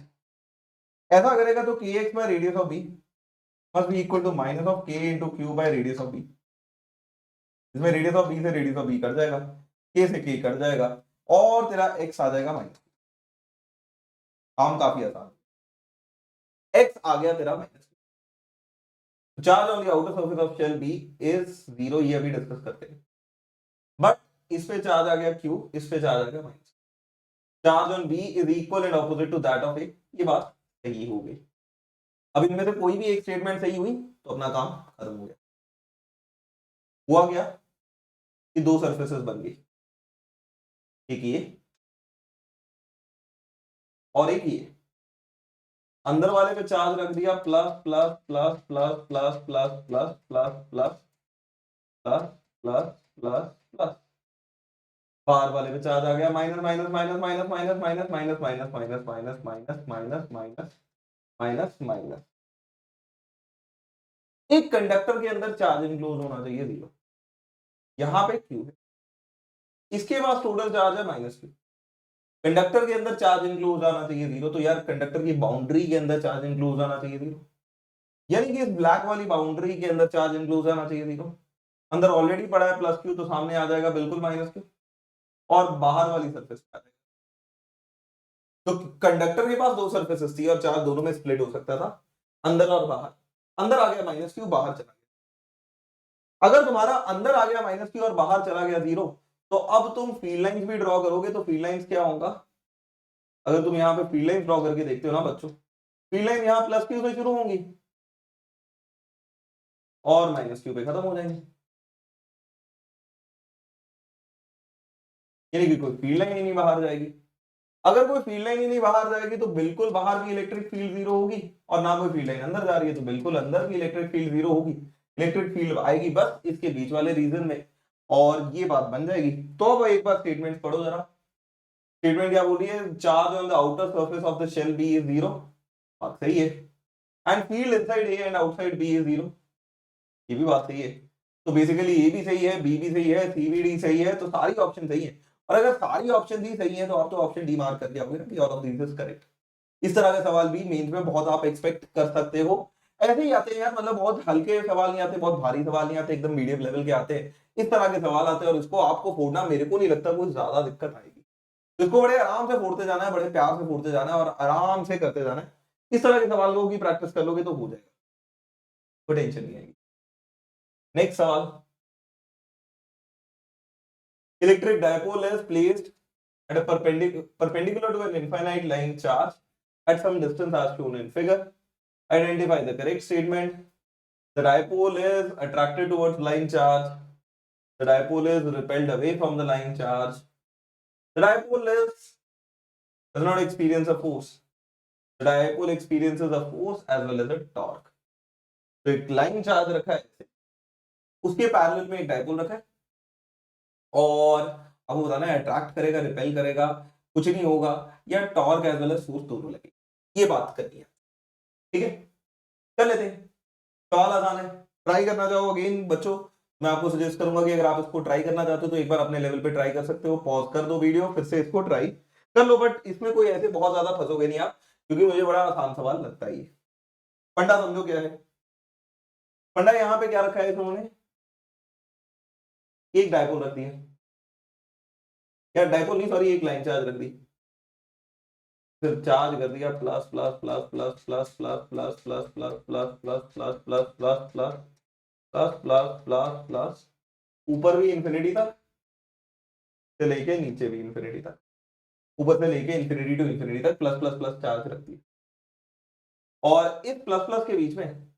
S1: ऐसा करेगा तो K X by radius of B must be equal to minus of K into Q by radius of B. इसमें रेडियस ऑफ बी से रेडियस ऑफ बी कट जाएगा, के से के कट जाएगा और तेरा एक्स आ जाएगा माइनस। काम काफी आसान, एक्स आ गया तेरा minus. Charge on the outer surface of shell B is 0, ये अभी डिस्कस करते हैं। बट इस पे चार्ज आ गया क्यू, इस पे चार्ज आ गया minus. Charge on B is equal and opposite to that of A, ये बात सही हो गई। अब इनमें से कोई भी एक स्टेटमेंट सही हुई तो अपना काम खत्म हो गया। हुआ क्या कि दो सरफेसेस बन गई, एक ये और एक ये। अंदर वाले पे चार्ज रख दिया plus plus plus plus plus plus plus plus plus plus plus plus plus. बाहर वाले पे चार्ज आ गया minus minus minus minus minus minus minus minus minus minus minus minus minus minus minus. एक कंडक्टर के अंदर चार्ज इंक्लोज होना चाहिए 0, यहां पे क्यू है, इसके पास टोटल चार्ज है माइनस क्यू। कंडक्टर के अंदर चार्ज इंक्लोज आना चाहिए 0, तो यार कंडक्टर की बाउंड्री के अंदर चार्ज इंक्लोज आना चाहिए 0, यानी कि इस ब्लैक वाली बाउंड्री के अंदर चार्ज इंक्लोज आना चाहिए 0। अंदर ऑलरेडी पड़ा है प्लस क्यू, तो सामने आ जाएगा बिल्कुल माइनस क्यू और बाहर वाली सरफेस पे आ जाएगा। तो कंडक्टर के पास दो सरफेसेस थी और चार्ज दोनों में स्प्लिट हो सकता था, अंदर और बाहर। अंदर आ गया माइनस क्यू, बाहर चला गया। अगर तुम्हारा अंदर आ गया माइनस क्यू और बाहर चला गया 0, तो अब तुम फील्ड लाइंस भी ड्रॉ करोगे तो फील्ड लाइंस क्या होगा, अगर तुम यहाँ पे फील्ड लाइन ड्रॉ करके देखते हो ना बच्चों, फील्ड लाइन यहाँ प्लस क्यू से शुरू होंगी और माइनस क्यू पे खत्म हो जाएंगे, यानी कि कोई फील्ड लाइन ही नहीं बाहर जाएगी। अगर कोई फील्ड लाइन ही नहीं बाहर जाएगी तो बिल्कुल बाहर भी इलेक्ट्रिक फील्ड 0 होगी, और ना कोई फील्ड लाइन अंदर जा रही है तो बिल्कुल अंदर भी इलेक्ट्रिक फील्ड 0 होगी। इलेक्ट्रिक फील्ड आएगी बस इसके बीच वाले रीजन में, और ये बात बन जाएगी। तो अब एक बार स्टेटमेंट पढ़ो जरा। स्टेटमेंट क्या बोल रही है? Charge on the outer surface of the shell B is zero, बात सही है। And field inside A and outside B is zero, ये भी बात सही है। तो बेसिकली ए भी सही है, बी भी सही है, सी भी डी सही है, तो सारी ऑप्शन सही है। और अगर सारी ऑप्शन ही सही है तो आप तो ऑप्शन डी मार्क कर दिया ना कि all of this is correct. इस तरह के सवाल भी मेंस में बहुत आप एक्सपेक्ट कर सकते हो। ऐसे ही आते हैं यार, मतलब बहुत हल्के सवाल नहीं आते, बहुत भारी सवाल नहीं आते, एकदम मीडियम लेवल के आते हैं। इस तरह के सवाल आते हैं और इसको आपको फोड़ना मेरे को नहीं लगता कोई ज्यादा दिक्कत आएगी। इसको बड़े आराम से फोड़ते जाना है, बड़े प्यार से फोड़ते जाना है और आराम से करते जाना है। इस तरह के सवालों की प्रैक्टिस कर लोगे तो हो जाएगा, कोई टेंशन नहीं आएगी। नेक्स्ट सवाल, electric dipole is placed at a perpendicular to an infinite line charge at some distance as shown in figure. Identify the correct statement. The dipole is attracted towards line charge. The dipole is repelled away from the line charge. The dipole does not experience a force. The dipole experiences a force as well as a torque. तो एक line charge रखा है, उसके parallel में एक dipole रखा है और अब वो बताना है अट्रैक्ट करेगा, रिपेल करेगा, कुछ नहीं होगा, या torque as well as force दोनों लगे, ये बात करनी है। ठीक है, कर लेते हैं। सवाल आसान है, ट्राई करना चाहो अगेन बच्चों, मैं आपको सजेस्ट करूंगा कि अगर आप इसको ट्राई करना चाहते हो तो एक बार अपने लेवल पे ट्राई कर सकते हो, पॉज कर दो वीडियो, फिर से इसको ट्राई कर लो। बट इसमें कोई ऐसे बहुत ज्यादा फंसोगे नहीं आप, क्योंकि मुझे बड़ा आसान सवाल लगता है ये। फंडा समझो क्या है। फंडा यहाँ पे क्या रखा है इन्होंने, एक डायपोल रख दिया, या डायपोल नहीं सॉरी, एक लाइन चार्ज रख दी, फिर चार्ज कर दिया plus plus plus plus plus plus plus plus plus plus plus plus plus plus plus plus plus plus plus, ऊपर भी इंफिनिटी तक से लेके नीचे भी इंफिनिटी तक, ऊपर से लेके इंफिनिटी टू इंफिनिटी तक प्लस प्लस प्लस चार्ज रख दिया। और इस प्लस प्लस के बीच में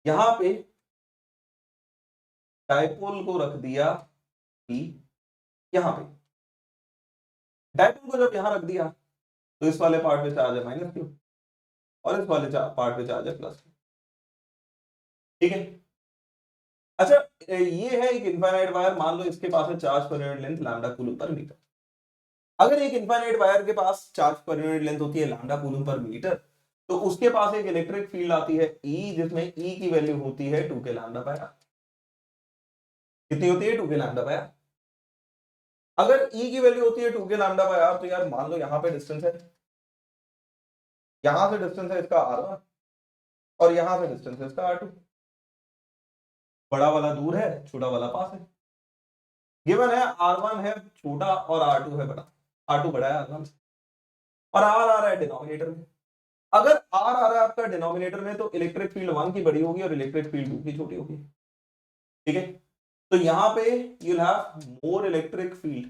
S1: यहां पे डायपोल को रख दिया P, यहां पे डायपोल को जब यहां रख दिया तो इस वाले पार्ट पे चार्ज है माइनस क्यू और इस वाले पार्ट पे चार्ज है प्लस क्यू। ठीक है, अच्छा ये है एक इनफाइनाइट वायर, मान लो इसके पास है charge per unit length lambda coulomb per metre. अगर एक इनफाइनाइट वायर के पास चार्ज पर यूनिट लेंथ होती है लैम्डा कूलम पर मीटर, तो उसके पास एक इलेक्ट्रिक फील्ड आती है E, जिसमें E की वैल्यू होती है 2 के लैम्डा बाय आर। कितनी होती है? 2 के लैम्डा बाय आर। अगर E की वैल्यू होती है 2 के लैम्डा बाय आर, तो यार मान लो यहां पे डिस्टेंस है, यहां से डिस्टेंस है इसका R1 और यहां से डिस्टेंस है इसका R2। बड़ा वाला दूर है, छोटा वाला पास है। गिवन है R1 है छोटा और R2 है बड़ा, R2 बड़ा है R1 से, और R आ रहा है डिनोमिनेटर में। अगर R आ रहा है आपका डिनोमिनेटर में, तो इलेक्ट्रिक फील्ड 1 की बड़ी होगी और इलेक्ट्रिक फील्ड 2 की छोटी होगी। ठीक है, तो यहां पे you'll have more electric field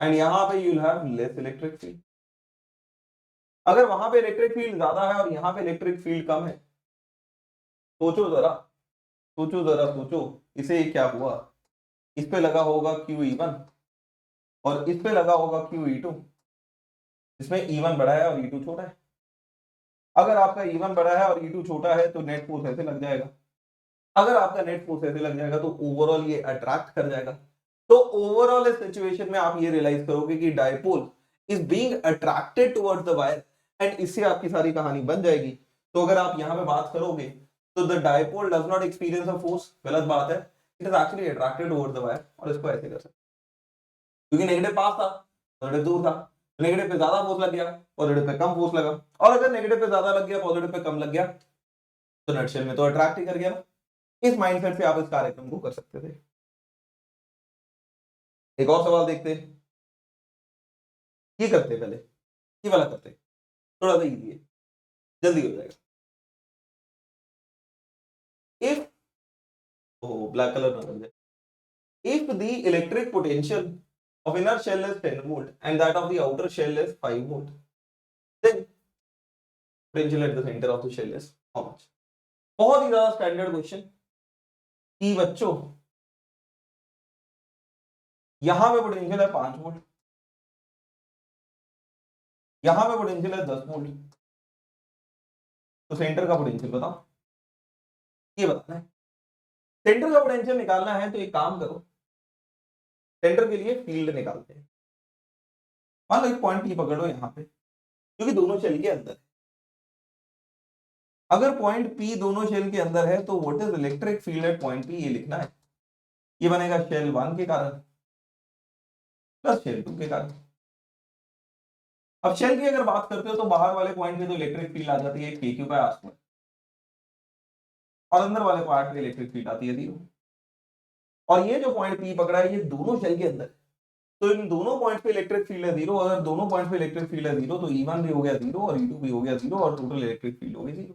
S1: and यहां पे you'll have less electric field। अगर वहां पे इलेक्ट्रिक फील्ड ज्यादा है और यहां पे इलेक्ट्रिक फील्ड कम है, सोचो जरा, सोचो जरा सोचो, इसे क्या हुआ, इस पे लगा होगा QE1 और इस पे लगा होगा QE2, इसमें E1 बड़ा है और E2 छोटा है। अगर आपका E1 बड़ा है और E2 छोटा है तो नेट फोर्स ऐसे लग जाएगा। अगर आपका नेट फोर्स ऐसे लग जाएगा तो ओवरऑल ये अट्रैक्ट कर जाएगा। तो ओवरऑल इस सिचुएशन में आप ये रियलाइज करोगे कि dipole is being attracted towards the wire and इससे आपकी सारी कहानी बन जाएगी। तो अगर आप यहां पे बात करोगे तो the dipole does not experience a force, गलत बात है, it is actually attracted towards the wire. और इसको ऐसे कर सकते, क्योंकि नेगेटिव पास था, पॉजिटिव दूर था, नेगेटिव पे ज्यादा फोर्स लग गया, पॉजिटिव पे कम फोर्स लगा, और अगर नेगेटिव पे ज्यादा लग गया, पॉजिटिव पे कम लग गया, तो नटशेल में तो अट्रैक्ट ही कर गया ना। इस माइंडसेट से आप इस कार्यक्रम को कर सकते थे। एक और सवाल देखते हैं, ये करते पहले, ये वाला करते, थोड़ा सा इजी है, जल्दी हो जाएगा। इफ ब्लैक कलर ना कर दे, if the electric potential of inner shell is 10 volt and that of the outer shell is 5 volt, then potential at the center of the shell is how much? बहुत ही ज्यादा standard question कि बच्चों यहां पे potential है 5 volt, यहां पे potential है 10 वोल्ट, तो सेंटर का पोटेंशियल बताओ, ये बताना है। सेंटर का पोटेंशियल निकालना है तो एक काम करो, सेंटर के लिए फील्ड निकालते हैं। मान लो एक पॉइंट पी पकड़ो यहाँ पे, क्योंकि दोनों शेल के अंदर है। अगर पॉइंट पी दोनों शेल के अंदर है तो what is electric field at point P, ये लिखना है। ये बनेगा शेल 1 के कारण प्लस शेल 2 के कारण। अब शेल की अगर बात करते हो तो बाहर वाले पॉइंट पे तो इलेक्ट्रिक फील्ड आ जाती है k Q by are square, और अंदर वाले पार्ट पे इलेक्ट्रिक फील्ड आती है 0। और ये जो पॉइंट पी पकड़ा है ये दोनों शेल के अंदर, तो इन दोनों पॉइंट पे इलेक्ट्रिक फील्ड है 0। अगर दोनों पॉइंट पे इलेक्ट्रिक फील्ड है 0 तो E1 भी हो गया 0 और E2 भी हो गया 0 और टोटल इलेक्ट्रिक फील्ड हो गई 0।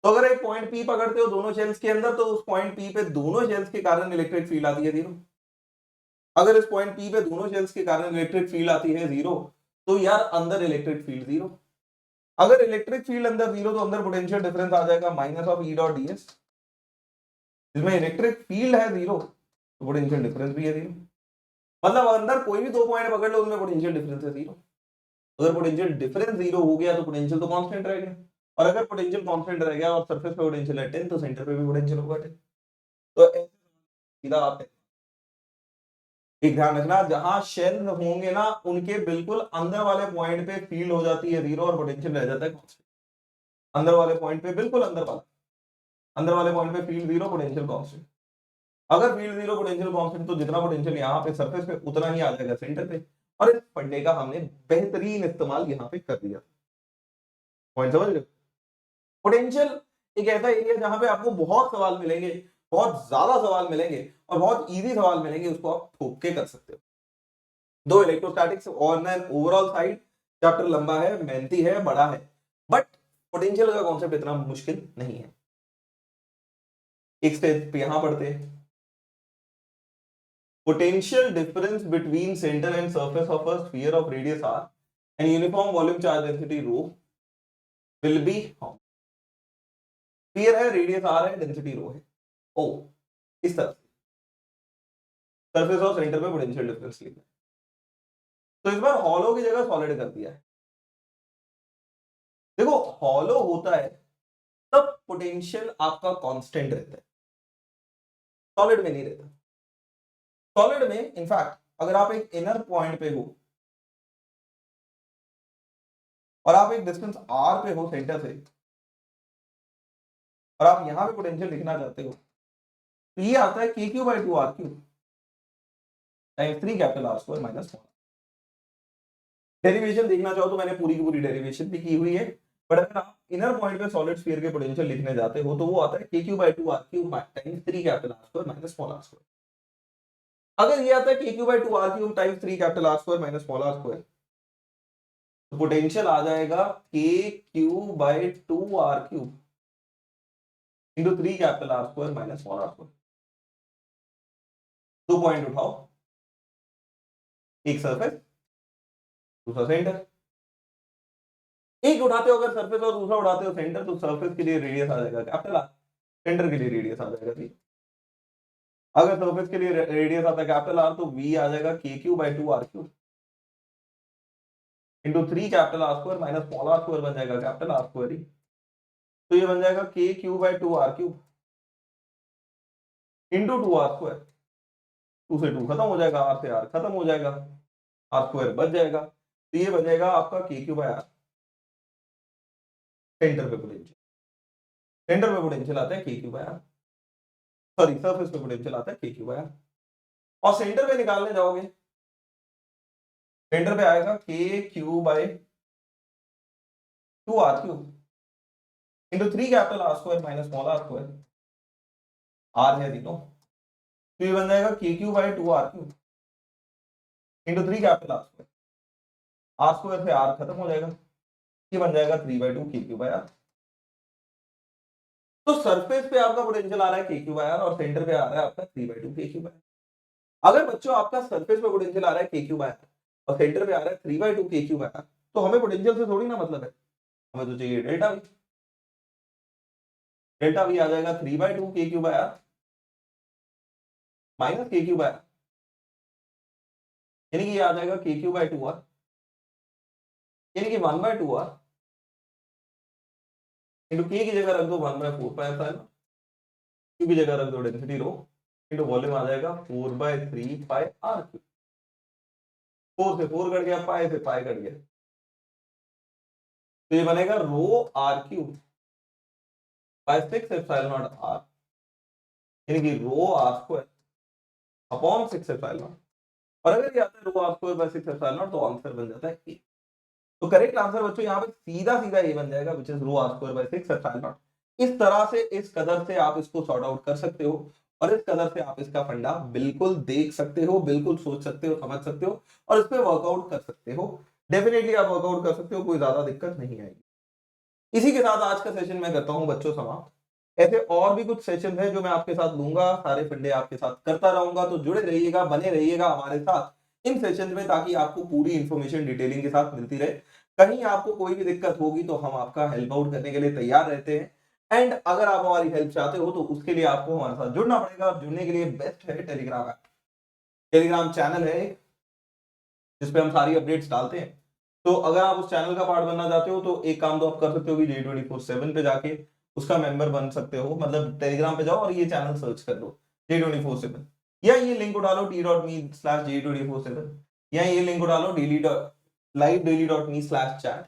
S1: तो अगर एक पॉइंट पी पकड़ते हो दोनों शेल्स के अंदर तो उस पॉइंट पी पे दोनों शेल्स के कारण इलेक्ट्रिक फील्ड आती है 0। अगर इस पॉइंट पी पे दोनों शेल्स के कारण इलेक्ट्रिक फील्ड आती है 0 तो यार अंदर इलेक्ट्रिक फील्ड 0। अगर इलेक्ट्रिक फील्ड अंदर 0 तो अंदर पोटेंशियल डिफरेंस आ जाएगा minus of E dot ds। जिसमें इलेक्ट्रिक फील्ड है 0 तो पोटेंशियल डिफरेंस भी है 0। मतलब अंदर कोई भी दो पॉइंट पकड़ लो उनमें पोटेंशियल डिफरेंस है 0। अगर पोटेंशियल डिफरेंस 0 हो गया तो पोटेंशियल तो कांस्टेंट रह गया, और अगर पोटेंशियल कांस्टेंट रह गया और सरफेस पे पोटेंशियल है 10 तो सेंटर पे भी पोटेंशियल होगा 10। तो सीधा आप एक ध्यान रखना, जहां शेल होंगे ना उनके बिल्कुल अंदर वाले पॉइंट पे फील्ड हो जाती है 0 और पोटेंशियल रह जाता है कांस्टेंट। अंदर वाले पॉइंट पे बिल्कुल अंदर वाले पॉइंट पे फील्ड 0 पोटेंशियल कांस्टेंट। अगर फील्ड 0 पोटेंशियल कांस्टेंट तो जितना पोटेंशियल यहाँ पे सरफेस पे उतना ही आ जाएगा सेंटर पे। और इस फंडे का हमने बेहतरीन इस्तेमाल यहाँ पे कर दिया। पॉइंट समझ रहे हो? पोटेंशियल एक ऐसा एरिया जहां पे आपको बहुत सवाल मिलेंगे, बहुत ज्यादा सवाल मिलेंगे और बहुत इजी सवाल मिलेंगे, उसको आप ठोक के कर सकते हो। दो electrostatics on an overall side chapter लंबा है, मेहनती है, बड़ा है, बट पोटेंशियल का कॉन्सेप्ट इतना मुश्किल नहीं है। एक स्टेप पे यहां पढ़ते हैं, potential difference between center and surface of a sphere of radius r and uniform volume charge density rho will be how? Sphere है, रेडियस r है, डेंसिटी रो है। ओ इस तरह से सरफेस और सेंटर पे पोटेंशियल डिफरेंस लिखना है। तो इस बार हॉलो की जगह सॉलिड कर दिया है। देखो हॉलो होता है तब पोटेंशियल आपका कांस्टेंट रहता है, सॉलिड में नहीं रहता। सॉलिड में इनफैक्ट अगर आप एक इनर पॉइंट पे हो और आप एक डिस्टेंस r पे हो सेंटर से और आप यहां पे पोटेंशियल लिखना चाहते हो तो ये आता है k Q by 2r³ times 3 capital R square minus 1। Derivation देखना चाहो तो मैंने पूरी की पूरी डेरिवेशन भी की हुई है, बट अगर आप इनर पॉइंट पे सॉलिड स्फीयर के पोटेंशियल लिखने जाते हो तो वो आता है k Q by 2r³ times 3 capital R square minus small r square. अगर ये आता है k Q by 2r³ times 3 capital R square minus small r square तो पोटेंशियल आ जाएगा k Q by 2r³ into 3 capital R square minus small r square. 2 point उठाओ, एक surface दूसरा centre. एक उठाते हो अगर सरफेस और दूसरा उठाते हो सेंटर तो सरफेस के लिए रेडियस आ जाएगा कैपिटल R, सेंटर के लिए रेडियस आ जाएगा V। अगर सरफेस के लिए रेडियस आता है कैपिटल R तो V आ जाएगा k Q by 2r³ into 3 capital R square minus small r square बन जाएगा कैपिटल R स्क्वायर ही। तो ये बन जाएगा k Q by 2r³ into 2r square. 2 से 2 खत्म हो जाएगा, R से R खत्म हो जाएगा, R स्क्वायर बच जाएगा। तो ये बन जाएगा आपका के क्यू बाई R। सेंटर पे पोटेंशियल, सेंटर पे पोटेंशियल आता है k Q by R, sorry surface पे पोटेंशियल आता है के क्यू बाई R। और सेंटर पे निकालने जाओगे, सेंटर पे आएगा के Q by 2r³ into 3 capital R square minus small r square. R है तीनों, तो ये बन जाएगा k Q by 2r³ into 3 capital R square. R square से R खत्म हो जाएगा, ये बन जाएगा 3/2 के क्यू बाई R। तो सरफेस पे आपका पोटेंशियल आ रहा है के क्यू बाई R और सेंटर पे आ रहा है आपका 3/2 के क्यू बाई R। अगर बच्चों आपका सरफेस पे पोटेंशियल आ रहा है के क्यू बाई R और सेंटर पे आ रहा है 3/2 के क्यू बाई R तो हमें पोटेंशियल से थोड़ी ना मतलब है, हमें तो चाहिए डेल्टा V। डेल्टा V आ जाएगा 3/2 के Q by R minus k Q by R, यानी कि ये आ जाएगा के क्यू बाई 2r, यानी कि 1/2r इंटू के की जगह रख दो 1/4 पाई एप्सिलॉन। क्यू की जगह रख दो डेंसिटी रो इनटू वॉल्यूम आ जाएगा 4/3 पाई आर क्यू। 4 से 4 कट गया, पाई से पाई कट गया, तो ये बनेगा rho R Q by 6 epsilon naught R, यानी कि rho are square upon 6 epsilon naught. और अगर ये आता है rho are square by 6 epsilon naught तो आंसर बन जाता है ए। तो करेक्ट आंसर बच्चों यहाँ पे सीधा सीधा ये बन जाएगा which is rho are square by 6 epsilon naught. इस तरह से, इस कदर से आप इसको सॉर्ट आउट कर सकते हो और इस कदर से आप इसका फंडा बिल्कुल देख सकते हो, बिल्कुल सोच सकते हो, समझ सकते हो और इस पे वर्कआउट कर सकते हो। डेफिनेटली आप वर्कआउट कर सकते हो, कोई ज्यादा दिक्कत नहीं आएगी। इसी के साथ आज का सेशन मैं करता हूं बच्चों समाप्त। ऐसे और भी कुछ सेशन है जो मैं आपके साथ लूंगा, सारे फंडे आपके साथ करता रहूंगा, तो जुड़े रहिएगा, बने रहिएगा हमारे साथ इन सेशन में, ताकि आपको पूरी इंफॉर्मेशन डिटेलिंग के साथ मिलती रहे। कहीं आपको कोई भी दिक्कत होगी तो हम आपका हेल्प आउट करने के लिए तैयार रहते हैं। एंड अगर आप हमारी हेल्प चाहते हो तो उसके लिए आपको हमारे साथ जुड़ना पड़ेगा। जुड़ने के लिए बेस्ट है टेलीग्राम ऐप। टेलीग्राम चैनल है जिसपे हम सारी अपडेट्स डालते हैं। तो अगर आप उस चैनल का पार्ट बनना चाहते हो तो एक काम तो आप कर सकते हो कि J24/7 पे जाके उसका मेंबर बन सकते हो। मतलब टेलीग्राम पे जाओ और ये चैनल सर्च कर लो J24/7, या ये लिंक उठा लो t.me/J24/7, या ये लिंक उठा लो livedaily.me/chat।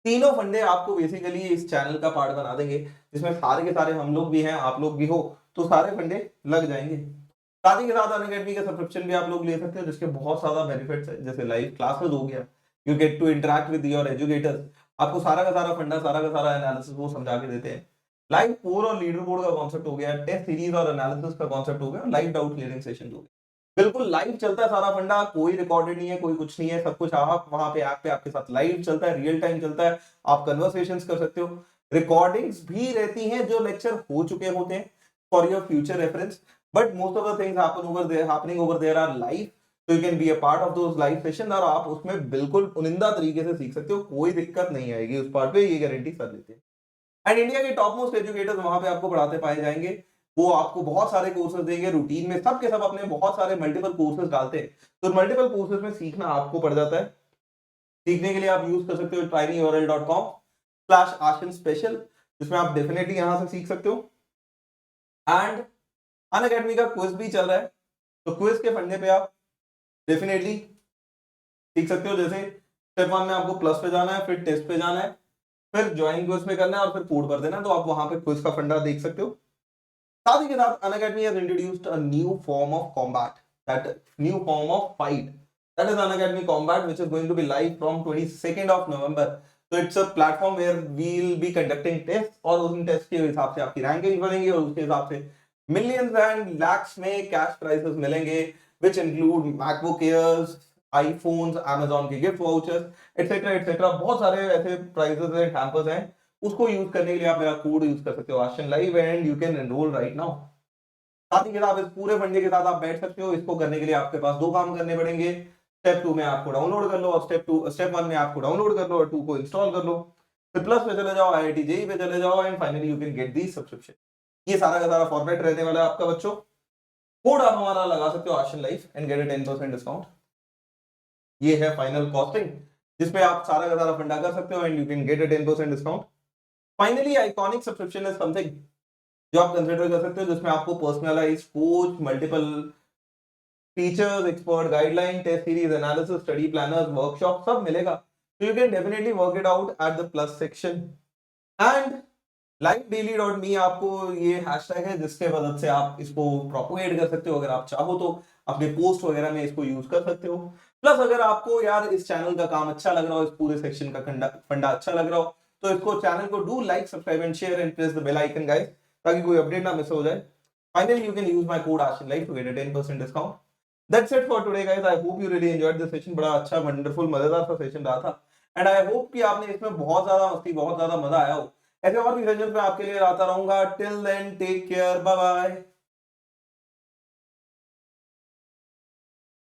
S1: तीनों फंडे आपको बेसिकली इस चैनल का पार्ट बना देंगे, जिसमें सारे के सारे हम लोग भी हैं, आप लोग भी हो, तो सारे फंडे लग जाएंगे। साथ ही के साथ अनअकैडमी का सब्सक्रिप्शन भी आप लोग ले सकते हो, जिसके बहुत ज्यादा बेनिफिट्स है, जैसे लाइव क्लासेस हो गया, you get to interact with your educators, आपको सारा का सारा फंडा, सारा का सारा एनालिसिस वो समझा के देते हैं। लाइव कोर और लीडर बोर्ड का कॉन्सेप्ट हो गया, टेस्ट सीरीज और एनालिसिस का कॉन्सेप्ट हो गया, लाइव डाउट क्लियरिंग सेशन हो गया। बिल्कुल लाइव चलता है सारा फंडा, कोई रिकॉर्डेड नहीं है, कोई कुछ नहीं है, सब कुछ आप वहां पे ऐप पे आपके साथ लाइव चलता है, रियल टाइम चलता है, आप कन्वर्सेशंस कर सकते हो। रिकॉर्डिंग्स भी रहती हैं जो लेक्चर हो चुके होते हैं for your future reference, but most of the things happening over there are live, तो you can be a part of those live session और आप उसमें बिल्कुल उनिंदा तरीके से सीख सकते हो, कोई दिक्कत नहीं आएगी उस पार्ट पे, ये गारंटी कर देते हैं। एंड इंडिया के टॉप मोस्ट एजुकेटर्स वहां पे आपको पढ़ाते पाए जाएंगे, वो आपको बहुत सारे कोर्सेज देंगे रूटीन में, सब के सब अपने बहुत सारे मल्टीपल कोर्सेज डालते हैं, तो मल्टीपल कोर्सेज में सीखना आपको पड़ जाता है। सीखने के लिए आप यूज कर सकते हो tinyurl.com/Ashin special, जिसमें आप डेफिनेटली यहां से सीख सकते हो। एंड अनअकैडमी का क्विज भी चल रहा है, तो क्विज के फंडे पे आप डेफिनेटली सीख सकते हो। जैसे स्टेप 1 में आपको प्लस पे जाना है, फिर टेस्ट पे जाना है, फिर ज्वाइन क्विज पे करना है और फिर कोड भर देना है, तो आप वहां पे क्विज का फंडा देख सकते हो। साथ ही के साथ Unacademy has introduced a new form of combat, that new form of fight, that is Unacademy Combat, which is going to be live from 22nd of November. So it's a platform where we'll be conducting tests और उन test के हिसाब से आपकी ranking बनेगी और उसके हिसाब से मिलियंस एंड लैक्स में कैश प्राइजेस मिलेंगे, which include MacBook Airs, iPhones, Amazon के गिफ्ट वाउचर्स एटसेट्रा एटसेट्रा। बहुत सारे ऐसे प्राइजेस एंड हैम्पर्स हैं, उसको यूज करने के लिए आप मेरा कोड यूज कर सकते हो आशन live and you can enroll right now. साथ ही के साथ इस पूरे फंडे के साथ आप बैठ सकते हो। इसको करने के लिए आपके पास दो काम करने पड़ेंगे, स्टेप 2 में आपको डाउनलोड कर लो और स्टेप 1 में आपको डाउनलोड कर लो और 2 को इंस्टॉल कर लो, फिर प्लस पे चले जाओ, IIT JEE पे चले जाओ and finally you can get the subscription. ये सारा का सारा फॉर्मेट रहने वाला है आपका बच्चों। कोड आप हमारा लगा सकते हो आशन life and get a 10% discount. ये है फाइनल कॉस्टिंग जिसपे आप सारा का सारा फंडा कर सकते हो and you can get a 10% discount. Finally iconic subscription is something जो आप कंसीडर कर सकते हो, जिसमें आपको personalise coach, multiple features, expert guideline, test series, analysis, study planners, workshop सब मिलेगा। So you can definitely work it out at the plus section and livedaily.me आपको ये हैशटैग है जिसके मदद से आप इसको प्रोपोगेट कर सकते हो। अगर आप चाहो तो अपने पोस्ट वगैरह में इसको यूज कर सकते हो। प्लस अगर आपको यार इस चैनल का काम अच्छा लग रहा हो, इस पूरे सेक्शन का फंडा अच्छा लग रहा हो, तो इसको चैनल को do like, subscribe and share and press the bell icon guys, ताकि कोई अपडेट ना मिस हो जाए। Finally you can use my code ASHINLIFE to get a 10% discount. That's it for today guys. I hope you really enjoyed this session. बड़ा अच्छा wonderful मजेदार सा session रहा था एंड आई होप कि आपने इसमें बहुत ज्यादा मस्ती, बहुत ज्यादा मजा आया हो। ऐसे और भी सेशन पे आपके लिए आता रहूंगा। Till then take care, bye bye.